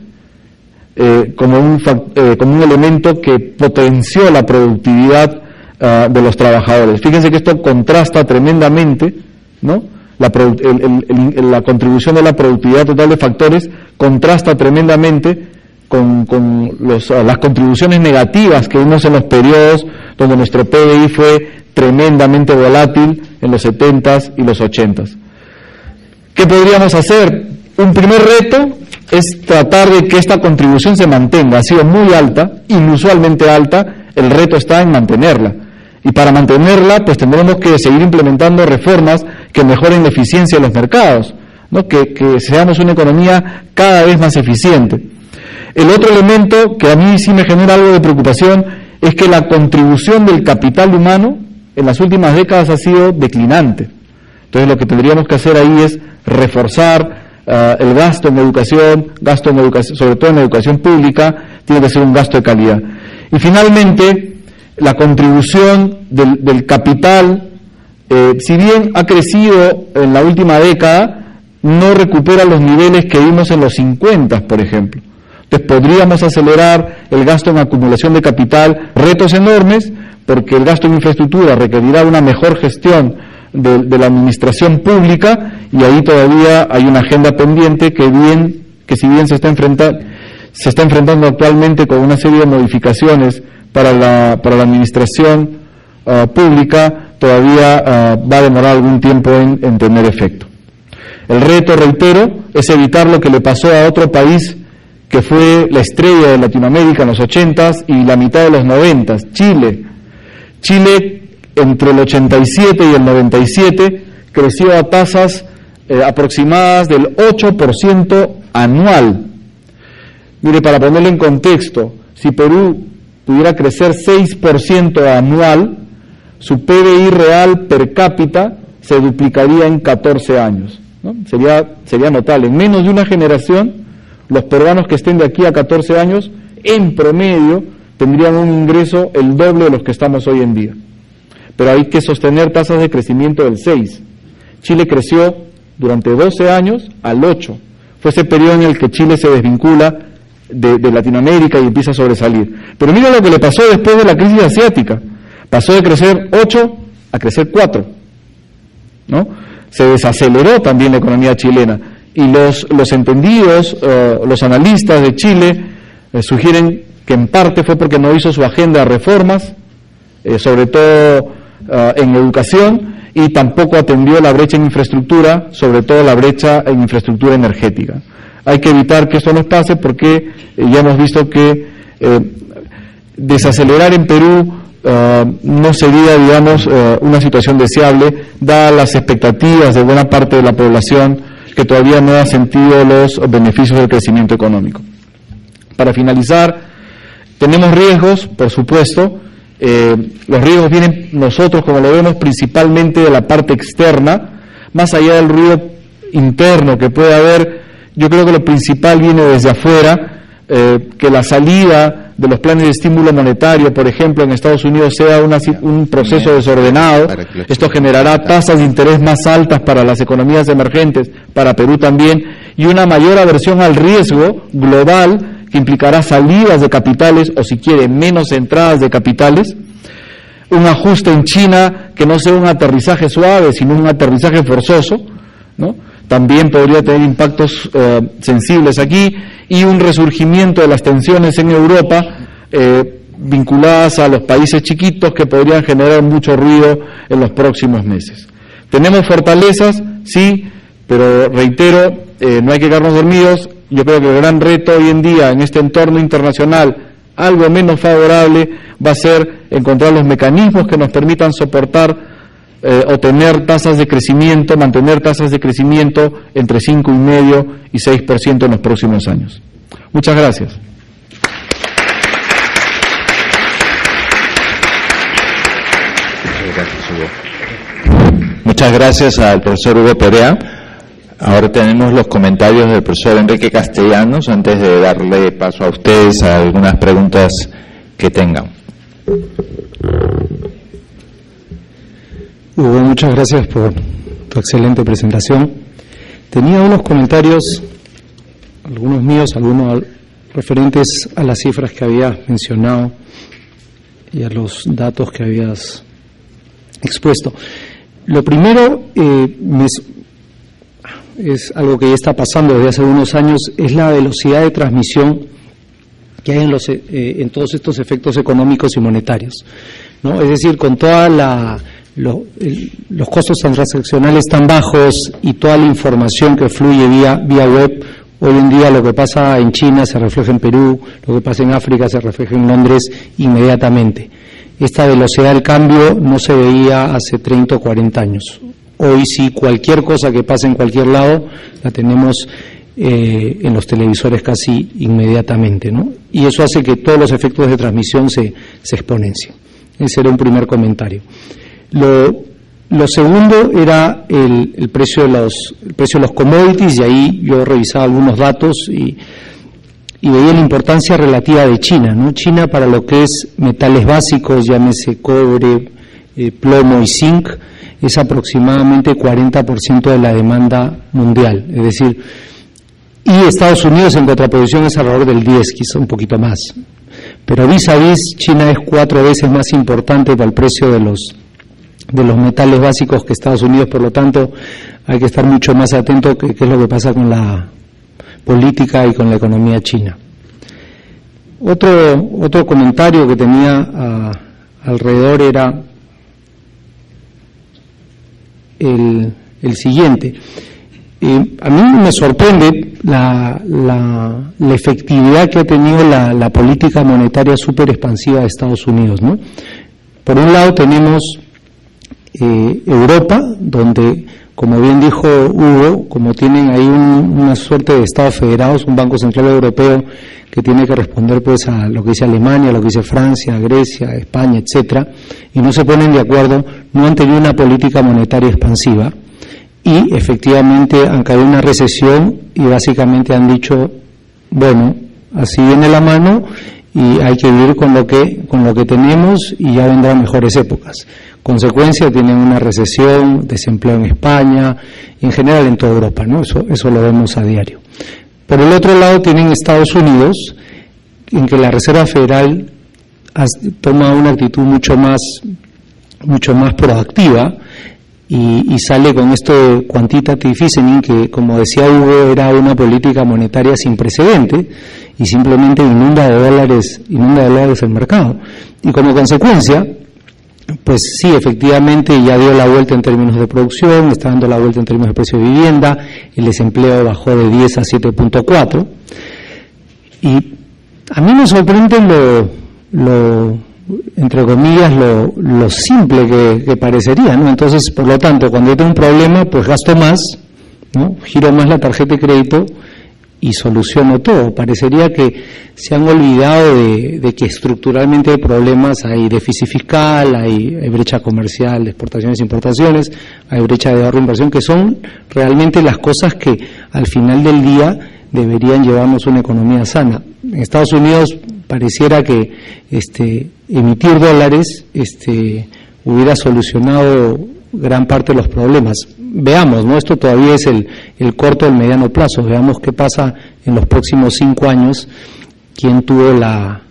como un elemento que potenció la productividad de los trabajadores. Fíjense que esto contrasta tremendamente, ¿no? La contribución de la productividad total de factores contrasta tremendamente con las contribuciones negativas que vimos en los periodos donde nuestro PBI fue tremendamente volátil en los 70s y los 80s. ¿Qué podríamos hacer? Un primer reto es tratar de que esta contribución se mantenga. Ha sido muy alta, inusualmente alta, el reto está en mantenerla. Y para mantenerla, pues tendremos que seguir implementando reformas que mejoren la eficiencia de los mercados, ¿no? Que seamos una economía cada vez más eficiente. El otro elemento que a mí sí me genera algo de preocupación es que la contribución del capital humano en las últimas décadas ha sido declinante. Entonces lo que tendríamos que hacer ahí es reforzar el gasto en educación, sobre todo en educación pública, tiene que ser un gasto de calidad. Y finalmente, la contribución del capital, si bien ha crecido en la última década, no recupera los niveles que vimos en los 50, por ejemplo. Entonces podríamos acelerar el gasto en acumulación de capital, retos enormes, porque el gasto en infraestructura requerirá una mejor gestión de la administración pública, y ahí todavía hay una agenda pendiente que si bien se está enfrentando actualmente con una serie de modificaciones para la administración pública, todavía va a demorar algún tiempo en tener efecto. El reto, reitero, es evitar lo que le pasó a otro país que fue la estrella de Latinoamérica en los 80s y la mitad de los 90s, Chile. Chile, entre el 87 y el 97, creció a tasas aproximadas del 8% anual. Mire, para ponerlo en contexto, si Perú pudiera crecer 6% anual, su PBI real per cápita se duplicaría en 14 años, ¿no? Sería notable. En menos de una generación, los peruanos que estén de aquí a 14 años, en promedio, tendrían un ingreso el doble de los que estamos hoy en día. Pero hay que sostener tasas de crecimiento del 6. Chile creció durante 12 años al 8. Fue ese periodo en el que Chile se desvincula de Latinoamérica y empieza a sobresalir. Pero mira lo que le pasó después de la crisis asiática. Pasó de crecer 8 a crecer 4, ¿no? Se desaceleró también la economía chilena. Y los entendidos, los analistas de Chile, sugieren que en parte fue porque no hizo su agenda de reformas, sobre todo en educación, y tampoco atendió la brecha en infraestructura, sobre todo la brecha en infraestructura energética. Hay que evitar que esto nos pase porque ya hemos visto que desacelerar en Perú no sería, digamos, una situación deseable, dadas las expectativas de buena parte de la población que todavía no ha sentido los beneficios del crecimiento económico. Para finalizar, tenemos riesgos, por supuesto. Los riesgos vienen, nosotros como lo vemos, principalmente de la parte externa, más allá del ruido interno que puede haber. Yo creo que lo principal viene desde afuera, que la salida de los planes de estímulo monetario, por ejemplo, en Estados Unidos sea un proceso desordenado. Esto generará tasas de interés más altas para las economías emergentes, para Perú también, y una mayor aversión al riesgo global que implicará salidas de capitales, o si quiere, menos entradas de capitales. Un ajuste en China que no sea un aterrizaje suave, sino un aterrizaje forzoso, ¿no? También podría tener impactos sensibles aquí, y un resurgimiento de las tensiones en Europa vinculadas a los países chiquitos que podrían generar mucho ruido en los próximos meses. Tenemos fortalezas, sí, pero reitero, no hay que quedarnos dormidos. Yo creo que el gran reto hoy en día en este entorno internacional algo menos favorable va a ser encontrar los mecanismos que nos permitan soportar o tener tasas de crecimiento, mantener tasas de crecimiento entre 5,5% y 6% en los próximos años. Muchas gracias. Muchas gracias al profesor Hugo Perea. Ahora tenemos los comentarios del profesor Enrique Castellanos, antes de darle paso a ustedes a algunas preguntas que tengan. Hugo, muchas gracias por tu excelente presentación. Tenía unos comentarios, algunos míos, algunos referentes a las cifras que habías mencionado y a los datos que habías expuesto. Lo primero es algo que ya está pasando desde hace algunos años, es la velocidad de transmisión que hay en todos estos efectos económicos y monetarios. ¿no? Es decir, con toda los costos transaccionales tan bajos y toda la información que fluye vía web, hoy en día lo que pasa en China se refleja en Perú, lo que pasa en África se refleja en Londres inmediatamente. Esta velocidad del cambio no se veía hace 30 o 40 años. Hoy sí, cualquier cosa que pase en cualquier lado la tenemos en los televisores casi inmediatamente, ¿no? Y eso hace que todos los efectos de transmisión se exponencien. Ese era un primer comentario. Lo segundo era el precio de los commodities, y ahí yo revisaba algunos datos y veía la importancia relativa de China, ¿no? China, para lo que es metales básicos, llámese cobre, plomo y zinc, es aproximadamente 40% de la demanda mundial, es decir, y Estados Unidos en contraposición es alrededor del 10%, quizá un poquito más. Pero vis a vis, China es 4 veces más importante para el precio de los metales básicos que Estados Unidos, por lo tanto hay que estar mucho más atento a qué es lo que pasa con la política y con la economía china. Otro comentario que tenía alrededor era el siguiente. A mí me sorprende la efectividad que ha tenido la política monetaria súper expansiva de Estados Unidos, ¿no? Por un lado tenemos Europa, donde, como bien dijo Hugo, como tienen ahí una suerte de Estados federados, un Banco Central Europeo que tiene que responder pues a lo que dice Alemania, lo que dice Francia, Grecia, España, etcétera, y no se ponen de acuerdo, no han tenido una política monetaria expansiva, y efectivamente han caído en una recesión y básicamente han dicho, bueno, así viene la mano y hay que vivir con lo que tenemos y ya vendrán mejores épocas. Consecuencia, tienen una recesión, desempleo en España, y en general en toda Europa, ¿no? Eso lo vemos a diario. Por el otro lado tienen Estados Unidos, en que la Reserva Federal toma una actitud mucho más proactiva, y sale con esto de quantitative easing, que, como decía Hugo, era una política monetaria sin precedente y simplemente inunda de dólares el mercado. Y como consecuencia, pues sí, efectivamente ya dio la vuelta en términos de producción, está dando la vuelta en términos de precio de vivienda, el desempleo bajó de 10 a 7.4, y a mí me sorprende entre comillas, lo simple que parecería, ¿no? Entonces, por lo tanto, cuando yo tengo un problema, pues gasto más, ¿no? Giro más la tarjeta de crédito y soluciono todo. Parecería que se han olvidado de que estructuralmente hay problemas, hay déficit fiscal, hay brecha comercial de exportaciones e importaciones, hay brecha de ahorro e inversión, que son realmente las cosas que al final del día deberían llevarnos una economía sana. En Estados Unidos pareciera que emitir dólares hubiera solucionado gran parte de los problemas. Veamos, ¿no? Esto todavía es el corto o el mediano plazo. Veamos qué pasa en los próximos 5 años, quién tuvo la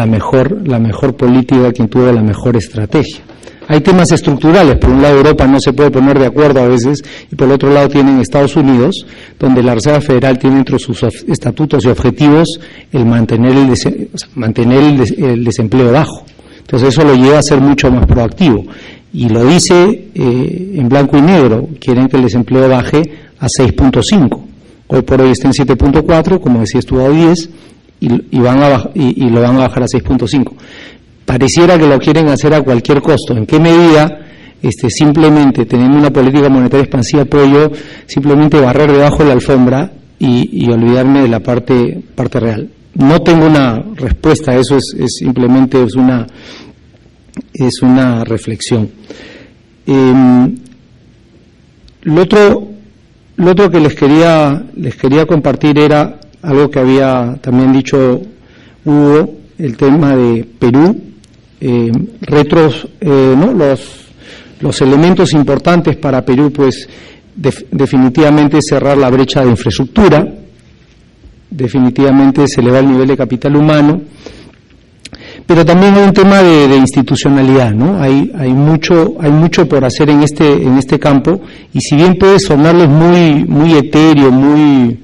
mejor política, quién tuvo la mejor estrategia. Hay temas estructurales. Por un lado, Europa no se puede poner de acuerdo a veces, y por el otro lado tienen Estados Unidos, donde la Reserva Federal tiene entre sus estatutos y objetivos el mantener el desempleo bajo. Entonces eso lo lleva a ser mucho más proactivo. Y lo dice en blanco y negro, quieren que el desempleo baje a 6.5. Hoy por hoy está en 7.4, como decía, estuvo a 10, y lo van a bajar a 6.5. Pareciera que lo quieren hacer a cualquier costo. ¿En qué medida? Simplemente teniendo una política monetaria expansiva, puedo yo simplemente barrer debajo de la alfombra y olvidarme de la parte real. No tengo una respuesta a eso, es simplemente una reflexión. Lo otro que les quería compartir era algo que había también dicho Hugo, el tema de Perú. Los elementos importantes para Perú, pues definitivamente cerrar la brecha de infraestructura, definitivamente se eleva el nivel de capital humano, pero también hay un tema de institucionalidad, ¿no? Hay mucho por hacer en este campo, y si bien puede sonarles muy etéreo, muy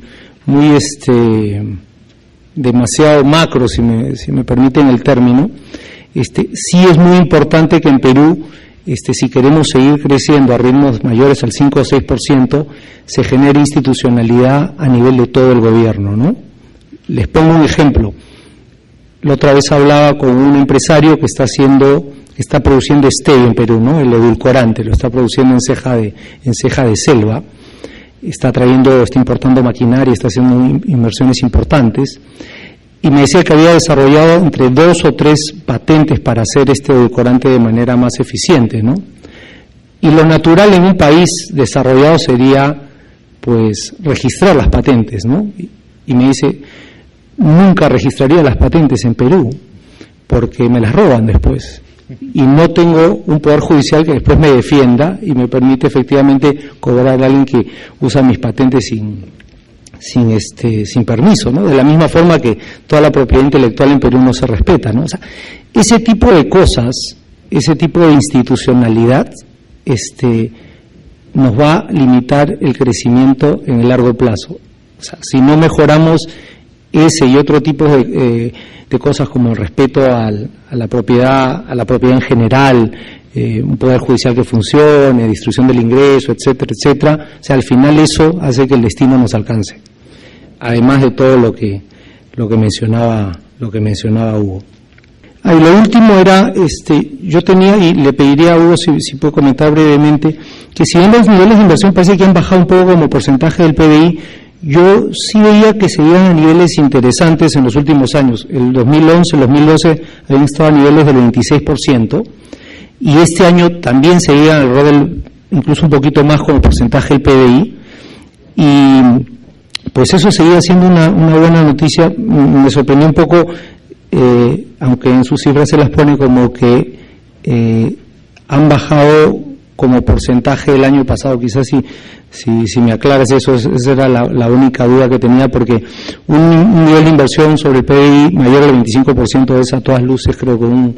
demasiado macro, si me permiten el término, sí es muy importante que en Perú, si queremos seguir creciendo a ritmos mayores al 5 o 6%, se genere institucionalidad a nivel de todo el gobierno, ¿no? Les pongo un ejemplo. La otra vez hablaba con un empresario que está produciendo stevia en Perú, ¿no? El edulcorante, lo está produciendo en ceja de selva, está importanndo maquinaria, está haciendo inversiones importantes, y me decía que había desarrollado entre 2 o 3 patentes para hacer este edulcorante de manera más eficiente, ¿no? Y lo natural en un país desarrollado sería, pues, registrar las patentes, ¿no? Y me dice, nunca registraría las patentes en Perú, porque me las roban después. Y no tengo un poder judicial que después me defienda y me permite efectivamente cobrar a alguien que usa mis patentes sin permiso, ¿no? De la misma forma que toda la propiedad intelectual en Perú no se respeta, ¿no? O sea, ese tipo de cosas, ese tipo de institucionalidad, nos va a limitar el crecimiento en el largo plazo. O sea, si no mejoramos ese y otro tipo de cosas como el respeto a la propiedad en general, un poder judicial que funcione, distribución del ingreso, etcétera, etcétera, o sea, al final eso hace que el destino nos alcance. Además de todo lo que mencionaba Hugo. Y lo último era, yo tenía, y le pediría a Hugo si puedo comentar brevemente, que si bien los niveles de inversión parece que han bajado un poco como porcentaje del PBI, yo sí veía que seguían a niveles interesantes en los últimos años. El 2011, el 2012 habían estado a niveles del 26%, y este año también seguían alrededor incluso un poquito más como porcentaje del PBI, y pues eso seguía siendo una buena noticia. Me sorprendió un poco, aunque en sus cifras se las pone como que han bajado como porcentaje del año pasado. Quizás si me aclaras eso, esa era la única duda que tenía, porque un nivel de inversión sobre el PBI mayor al 25% es a todas luces, creo que una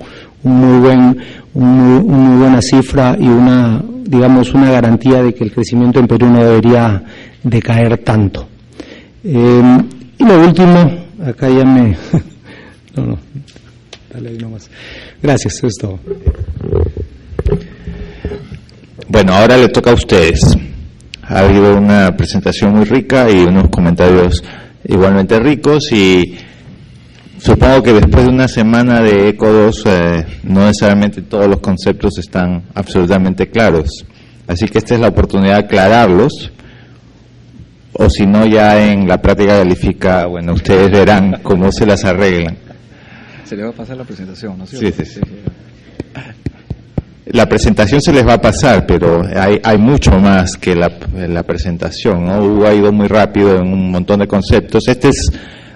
muy buena cifra y una garantía de que el crecimiento en Perú no debería decaer tanto. Y lo último, acá ya me... no, dale ahí nomás. Gracias, eso es todo. Bueno, ahora le toca a ustedes. Ha habido una presentación muy rica y unos comentarios igualmente ricos, y supongo que después de una semana de ECO 2 no necesariamente todos los conceptos están absolutamente claros. Así que esta es la oportunidad de aclararlos, o si no, ya en la práctica califica, bueno, ustedes verán cómo se las arreglan. Se le va a pasar la presentación, ¿no es cierto? Sí. La presentación se les va a pasar, pero hay mucho más que la presentación, ¿no? Hugo ha ido muy rápido en un montón de conceptos. Este es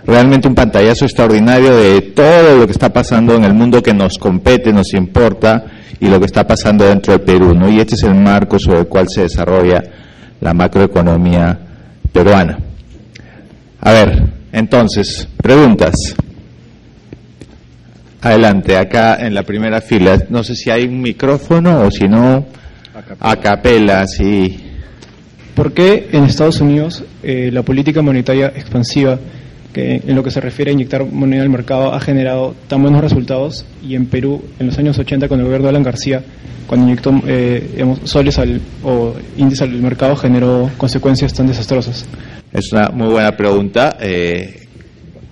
realmente un pantallazo extraordinario de todo lo que está pasando en el mundo que nos compete, nos importa, y lo que está pasando dentro del Perú, ¿no? Y este es el marco sobre el cual se desarrolla la macroeconomía peruana. A ver, entonces, preguntas. Adelante, acá en la primera fila. No sé si hay un micrófono o si no, a capela, sí. ¿Por qué en Estados Unidos la política monetaria expansiva, que en lo que se refiere a inyectar moneda al mercado, ha generado tan buenos resultados, y en Perú, en los años 80, con el gobierno de Alan García, cuando inyectó soles o índice al mercado, generó consecuencias tan desastrosas? Es una muy buena pregunta,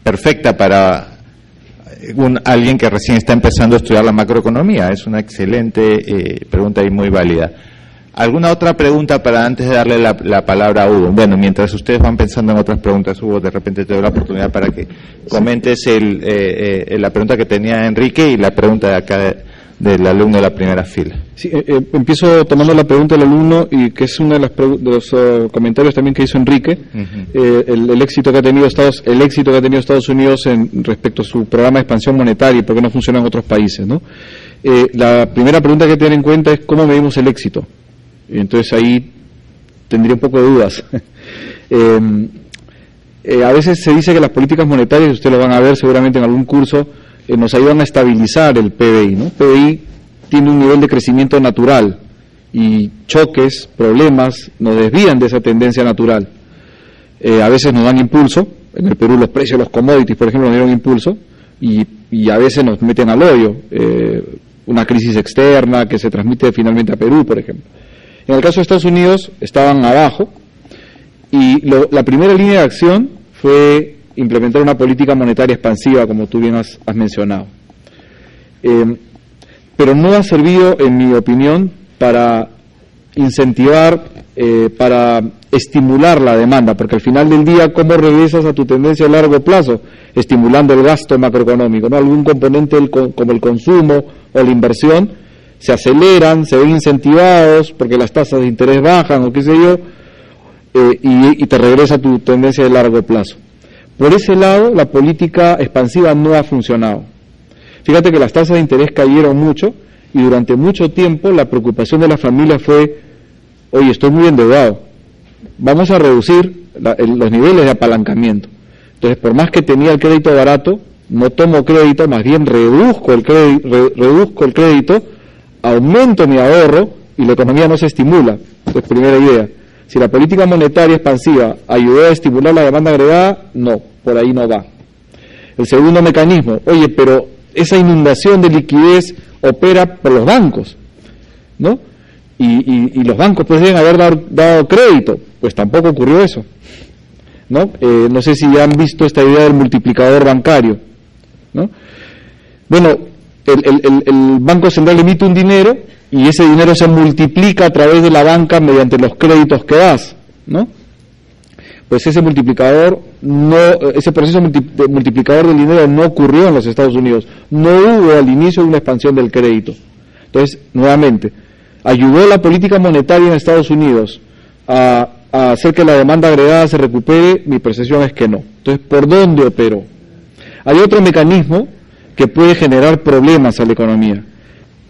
perfecta para alguien que recién está empezando a estudiar la macroeconomía. Es una excelente pregunta y muy válida. ¿Alguna otra pregunta para antes de darle la palabra a Hugo? Bueno, mientras ustedes van pensando en otras preguntas, Hugo, de repente te doy la oportunidad para que comentes la pregunta que tenía Enrique y la pregunta de acá del alumno de la primera fila. Sí, empiezo tomando la pregunta del alumno, y que es uno de los comentarios también que hizo Enrique. El éxito que ha tenido Estados Unidos respecto a su programa de expansión monetaria y por qué no funciona en otros países, ¿no? La primera pregunta que tener en cuenta es cómo medimos el éxito. Entonces ahí tendría un poco de dudas. A veces se dice que las políticas monetarias, ustedes lo van a ver seguramente en algún curso, nos ayudan a estabilizar el PBI, ¿no? PBI tiene un nivel de crecimiento natural, y choques, problemas, nos desvían de esa tendencia natural. A veces nos dan impulso. En el Perú los precios de los commodities, por ejemplo, nos dieron impulso, y y a veces nos meten al hoyo, una crisis externa que se transmite finalmente a Perú, por ejemplo. En el caso de Estados Unidos estaban abajo, y la primera línea de acción fue implementar una política monetaria expansiva, como tú bien has mencionado. Pero no ha servido, en mi opinión, para incentivar, para estimular la demanda, porque al final del día, ¿cómo regresas a tu tendencia a largo plazo? Estimulando el gasto macroeconómico, ¿no? Algún componente como el consumo o la inversión se aceleran, se ven incentivados porque las tasas de interés bajan o qué sé yo, y te regresa a tu tendencia de largo plazo. Por ese lado, la política expansiva no ha funcionado. Fíjate que las tasas de interés cayeron mucho y durante mucho tiempo la preocupación de las familias fue: oye, estoy muy endeudado, vamos a reducir los niveles de apalancamiento. Entonces, por más que tenía el crédito barato, no tomo crédito, más bien reduzco el crédito, aumento mi ahorro y la economía no se estimula. Entonces, primera idea. Si la política monetaria expansiva ayudó a estimular la demanda agregada, no, por ahí no va. El segundo mecanismo: oye, pero esa inundación de liquidez opera por los bancos, ¿no? Y los bancos pueden haber dado crédito. Pues tampoco ocurrió eso, ¿no? No sé si ya han visto esta idea del multiplicador bancario, ¿no? Bueno, el Banco Central emite un dinero y ese dinero se multiplica a través de la banca mediante los créditos que das, ¿no? Pues ese multiplicador ese proceso multiplicador del dinero no ocurrió en los Estados Unidos, no hubo al inicio una expansión del crédito. Entonces, nuevamente, ¿ayudó la política monetaria en Estados Unidos a hacer que la demanda agregada se recupere? Mi percepción es que no. Entonces, ¿por dónde operó? Hay otro mecanismo que puede generar problemas a la economía.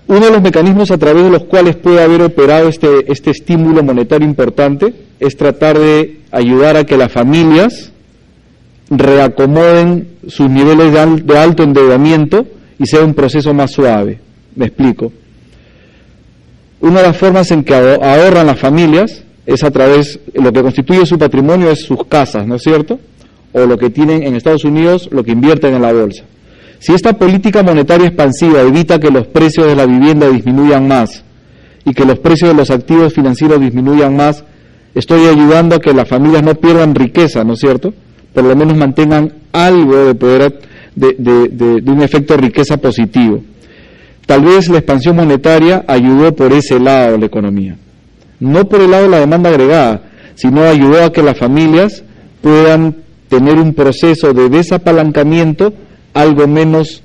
Uno de los mecanismos a través de los cuales puede haber operado este estímulo monetario importante es tratar de ayudar a que las familias reacomoden sus niveles de alto endeudamiento y sea un proceso más suave. Me explico. Una de las formas en que ahorran las familias es a través, lo que constituye su patrimonio es sus casas, ¿no es cierto? O lo que tienen en Estados Unidos, lo que invierten en la bolsa. Si esta política monetaria expansiva evita que los precios de la vivienda disminuyan más y que los precios de los activos financieros disminuyan más, estoy ayudando a que las familias no pierdan riqueza, ¿no es cierto? Por lo menos mantengan algo de poder de un efecto de riqueza positivo. Tal vez la expansión monetaria ayudó por ese lado de la economía, no por el lado de la demanda agregada, sino ayudó a que las familias puedan tener un proceso de desapalancamiento algo menos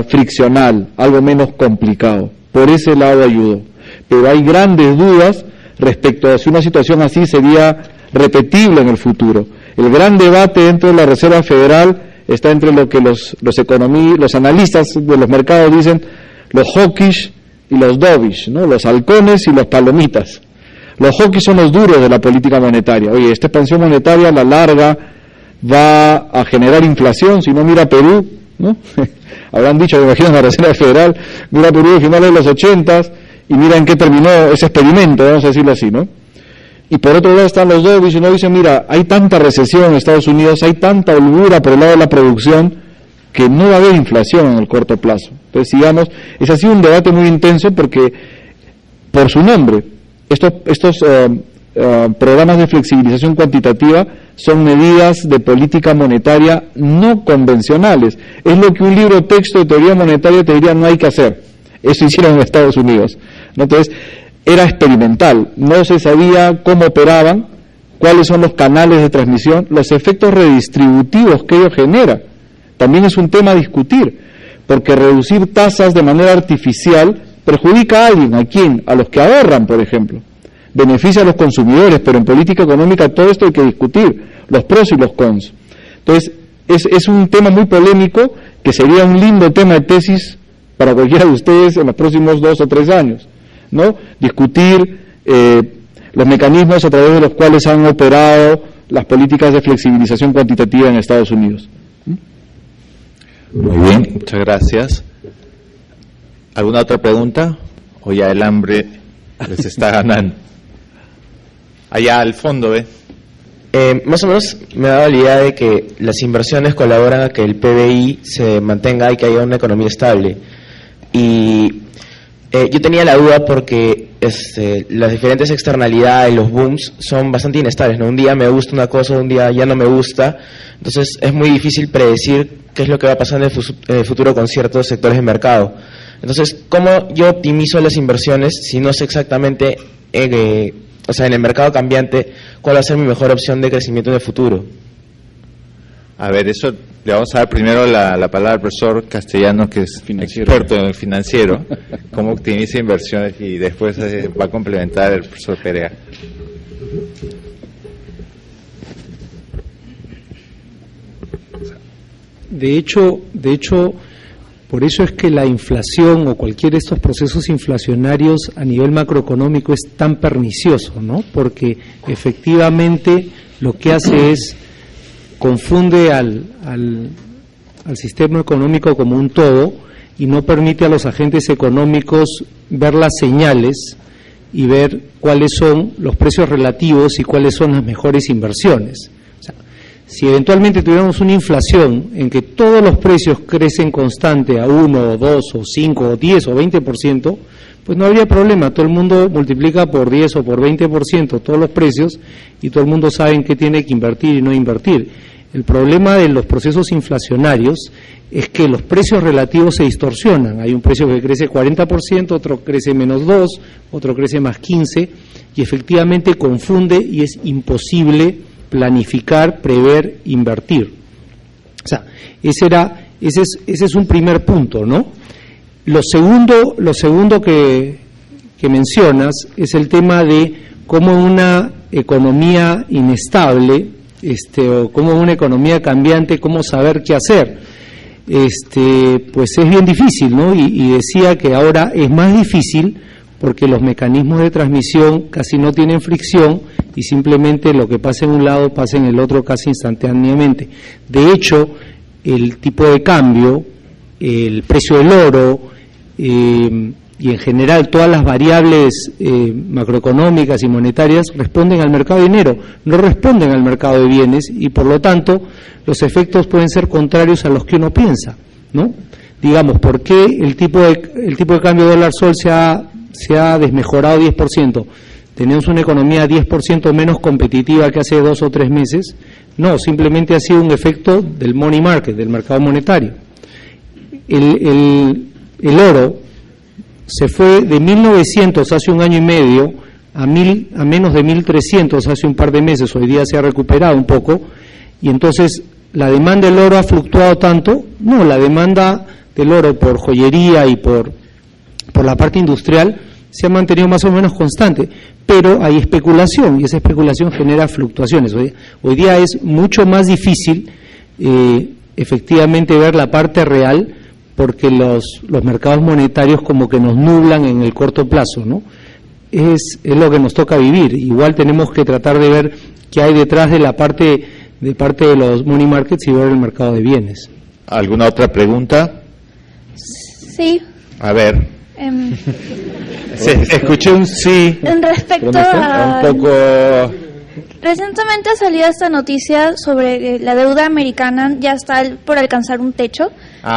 friccional, algo menos complicado. Por ese lado ayudó. Pero hay grandes dudas respecto a si una situación así sería repetible en el futuro. El gran debate dentro de la Reserva Federal está entre lo que los analistas de los mercados dicen los hawkish y los dovish, ¿no? Los halcones y los palomitas. Los hawkish son los duros de la política monetaria. Oye, esta expansión monetaria a la larga va a generar inflación. Si no, mira Perú, ¿no? Habrán dicho, me imagino, en la Reserva Federal, mira Perú de finales de los 80s y mira en qué terminó ese experimento, vamos a decirlo así, ¿no? Y por otro lado están los dovish, y uno dice, mira, hay tanta recesión en Estados Unidos, hay tanta holgura por el lado de la producción, que no va a haber inflación en el corto plazo. Entonces, digamos, es así un debate muy intenso porque, por su nombre, estos programas de flexibilización cuantitativa son medidas de política monetaria no convencionales. Es lo que un libro texto de teoría monetaria te diría no hay que hacer. Eso hicieron en Estados Unidos, ¿no? Entonces, era experimental, no se sabía cómo operaban, cuáles son los canales de transmisión, los efectos redistributivos que ello genera. También es un tema a discutir, porque reducir tasas de manera artificial perjudica a alguien. ¿A quién? A los que ahorran, por ejemplo. Beneficia a los consumidores, pero en política económica todo esto hay que discutir, los pros y los cons. Entonces, es un tema muy polémico que sería un lindo tema de tesis para cualquiera de ustedes en los próximos 2 o 3 años, ¿no? Discutir los mecanismos a través de los cuales han operado las políticas de flexibilización cuantitativa en Estados Unidos. Muy bien, muchas gracias. ¿Alguna otra pregunta? ¿O ya el hambre les está ganando? Allá al fondo, ¿ve? Más o menos me ha dado la idea de que las inversiones colaboran a que el PBI se mantenga y que haya una economía estable. Y yo tenía la duda porque las diferentes externalidades, los booms, son bastante inestables, ¿no? Un día me gusta una cosa, un día ya no me gusta. Entonces es muy difícil predecir qué es lo que va a pasar en el futuro con ciertos sectores de mercado. Entonces, ¿cómo yo optimizo las inversiones si no sé exactamente, en el mercado cambiante, cuál va a ser mi mejor opción de crecimiento en el futuro? A ver, eso le vamos a dar primero la palabra al profesor Castellano, que es experto en financiero, cómo optimiza inversiones, y después va a complementar el profesor Perea. De hecho, por eso es que la inflación o cualquier de estos procesos inflacionarios a nivel macroeconómico es tan pernicioso, ¿no? Porque efectivamente lo que hace es confunde al sistema económico como un todo y no permite a los agentes económicos ver las señales y ver cuáles son los precios relativos y cuáles son las mejores inversiones. O sea, si eventualmente tuviéramos una inflación en que todos los precios crecen constante a 1 o 2 o 5 o 10 o 20%, pues no habría problema. Todo el mundo multiplica por 10 o por 20% todos los precios y todo el mundo sabe en qué tiene que invertir y no invertir. El problema de los procesos inflacionarios es que los precios relativos se distorsionan. Hay un precio que crece 40%, otro crece menos 2, otro crece más 15, y efectivamente confunde y es imposible planificar, prever, invertir. O sea, ese es un primer punto, ¿no? Lo segundo que mencionas es el tema de cómo una economía inestable, o cómo una economía cambiante, cómo saber qué hacer. Pues es bien difícil, ¿no? Y decía que ahora es más difícil porque los mecanismos de transmisión casi no tienen fricción y simplemente lo que pasa en un lado pasa en el otro casi instantáneamente. De hecho, el tipo de cambio, el precio del oro y en general todas las variables macroeconómicas y monetarias responden al mercado de dinero, no responden al mercado de bienes, y por lo tanto los efectos pueden ser contrarios a los que uno piensa, ¿no? Digamos, ¿por qué el tipo de cambio dólar-sol se ha desmejorado 10%? ¿Tenemos una economía 10% menos competitiva que hace 2 o 3 meses? No, simplemente ha sido un efecto del money market, del mercado monetario. El oro se fue de 1.900 hace un año y medio a menos de 1.300 hace un par de meses. Hoy día se ha recuperado un poco, y entonces la demanda del oro ha fluctuado tanto. No, la demanda del oro por joyería y por la parte industrial se ha mantenido más o menos constante, pero hay especulación y esa especulación genera fluctuaciones. Hoy día es mucho más difícil efectivamente ver la parte real, porque los mercados monetarios como que nos nublan en el corto plazo, ¿no? Es lo que nos toca vivir. Igual tenemos que tratar de ver qué hay detrás de la parte de los money markets y ver el mercado de bienes. ¿Alguna otra pregunta? Sí. A ver. Escuché un sí. Respecto a... Un poco... Recientemente ha salido esta noticia sobre la deuda americana, ya está por alcanzar un techo.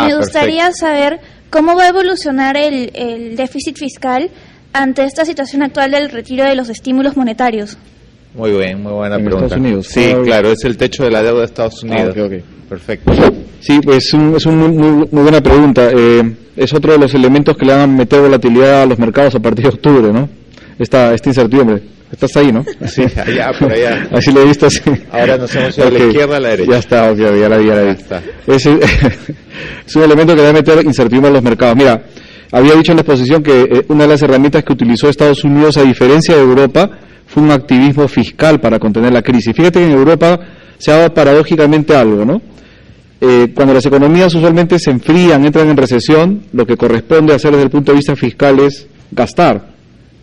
Me gustaría saber cómo va a evolucionar el déficit fiscal ante esta situación actual del retiro de los estímulos monetarios. Muy bien, muy buena pregunta. Estados Unidos. Sí, claro, es el techo de la deuda de Estados Unidos. Okay. Perfecto. Sí, pues es una muy buena pregunta. Es otro de los elementos que le van a meter volatilidad a los mercados a partir de octubre, ¿no? Esta incertidumbre. Estás ahí, ¿no? Sí, allá, por allá. Así lo he visto, sí. Ahora nos hemos ido a la izquierda, a la derecha. Ya está, ya la vi. Está. Es un elemento que debe meter incertidumbre a los mercados. Mira, había dicho en la exposición que una de las herramientas que utilizó Estados Unidos, a diferencia de Europa, fue un activismo fiscal para contener la crisis. Fíjate que en Europa se ha dado paradójicamente algo, ¿no? Cuando las economías usualmente se enfrían, entran en recesión, lo que corresponde hacer desde el punto de vista fiscal es gastar.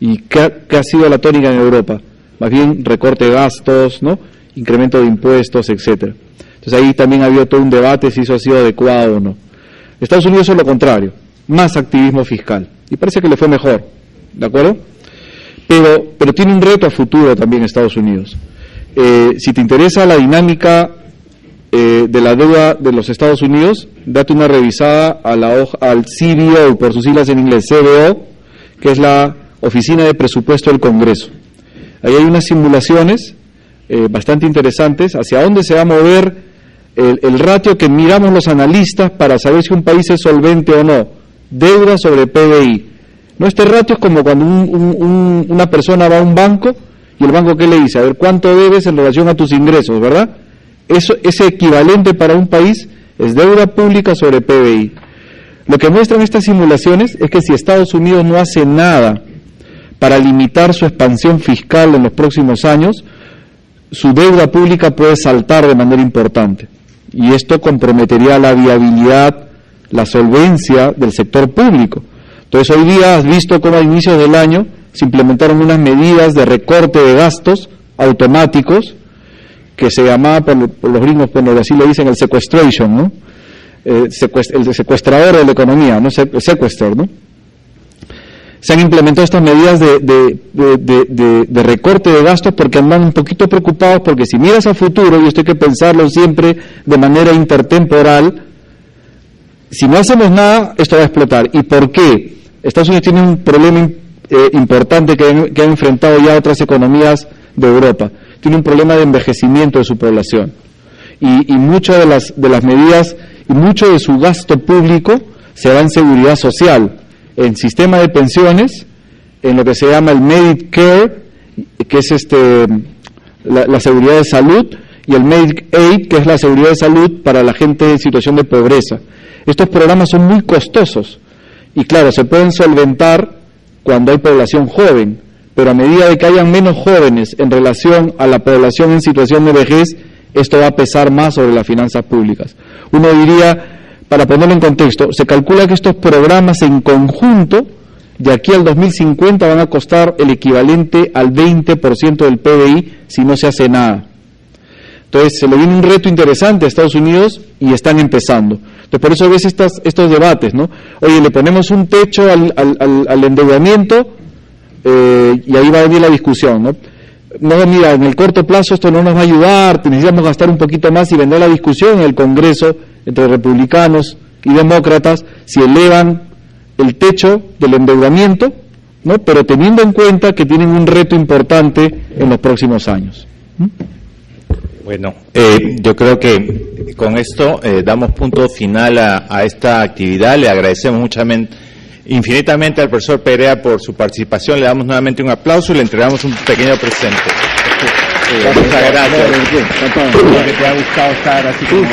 ¿Y qué ha sido la tónica en Europa? Más bien recorte de gastos, ¿no? Incremento de impuestos, etcétera. Entonces ahí también ha habido todo un debate si eso ha sido adecuado o no. Estados Unidos es lo contrario, más activismo fiscal. Y parece que le fue mejor, ¿de acuerdo? Pero tiene un reto a futuro también Estados Unidos. Si te interesa la dinámica de la deuda de los Estados Unidos, date una revisada a al CBO, por sus siglas en inglés, CBO, que es la Oficina de Presupuesto del Congreso. Ahí hay unas simulaciones bastante interesantes hacia dónde se va a mover el ratio que miramos los analistas para saber si un país es solvente o no. Deuda sobre PBI. ¿No? Este ratio es como cuando una persona va a un banco y el banco, ¿qué le dice? A ver, ¿cuánto debes en relación a tus ingresos, verdad? Ese equivalente para un país es deuda pública sobre PBI. Lo que muestran estas simulaciones es que si Estados Unidos no hace nada para limitar su expansión fiscal en los próximos años, su deuda pública puede saltar de manera importante. Y esto comprometería la viabilidad, la solvencia del sector público. Entonces hoy día has visto cómo a inicios del año se implementaron unas medidas de recorte de gastos automáticos que se llamaba por los gringos, bueno, así le dicen el sequestration, ¿no? El secuestrador de la economía, ¿no? Sequester, ¿no? Se han implementado estas medidas de recorte de gastos porque andan un poquito preocupados, porque si miras a futuro, y esto hay que pensarlo siempre de manera intertemporal, si no hacemos nada, esto va a explotar. ¿Y por qué? Estados Unidos tiene un problema importante que han enfrentado ya otras economías de Europa. Tiene un problema de envejecimiento de su población. Y muchas de las medidas y mucho de su gasto público se va en seguridad social, en sistema de pensiones, en lo que se llama el Medicare, que es la seguridad de salud, y el Medicaid, que es la seguridad de salud para la gente en situación de pobreza. Estos programas son muy costosos y claro, se pueden solventar cuando hay población joven, pero a medida de que hayan menos jóvenes en relación a la población en situación de vejez, esto va a pesar más sobre las finanzas públicas. Uno diría, para ponerlo en contexto, se calcula que estos programas en conjunto, de aquí al 2050, van a costar el equivalente al 20% del PBI si no se hace nada. Entonces, se le viene un reto interesante a Estados Unidos y están empezando. Entonces, por eso ves estos debates, ¿no? Oye, le ponemos un techo al endeudamiento y ahí va a venir la discusión, ¿no? No, mira, en el corto plazo esto no nos va a ayudar, necesitamos gastar un poquito más y vendrá la discusión en el Congreso entre republicanos y demócratas si elevan el techo del endeudamiento, ¿no? Pero teniendo en cuenta que tienen un reto importante en los próximos años. Bueno, yo creo que con esto damos punto final a esta actividad. Le agradecemos infinitamente al profesor Perea por su participación. Le damos nuevamente un aplauso y le entregamos un pequeño presente. Muchas gracias. Espero que te ha gustado estar así como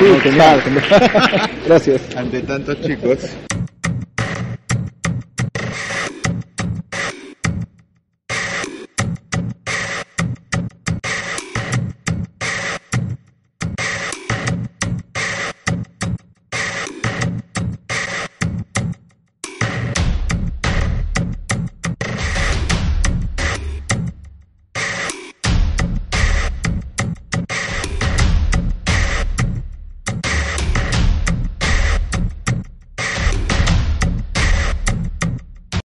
Gracias. ante tantos chicos.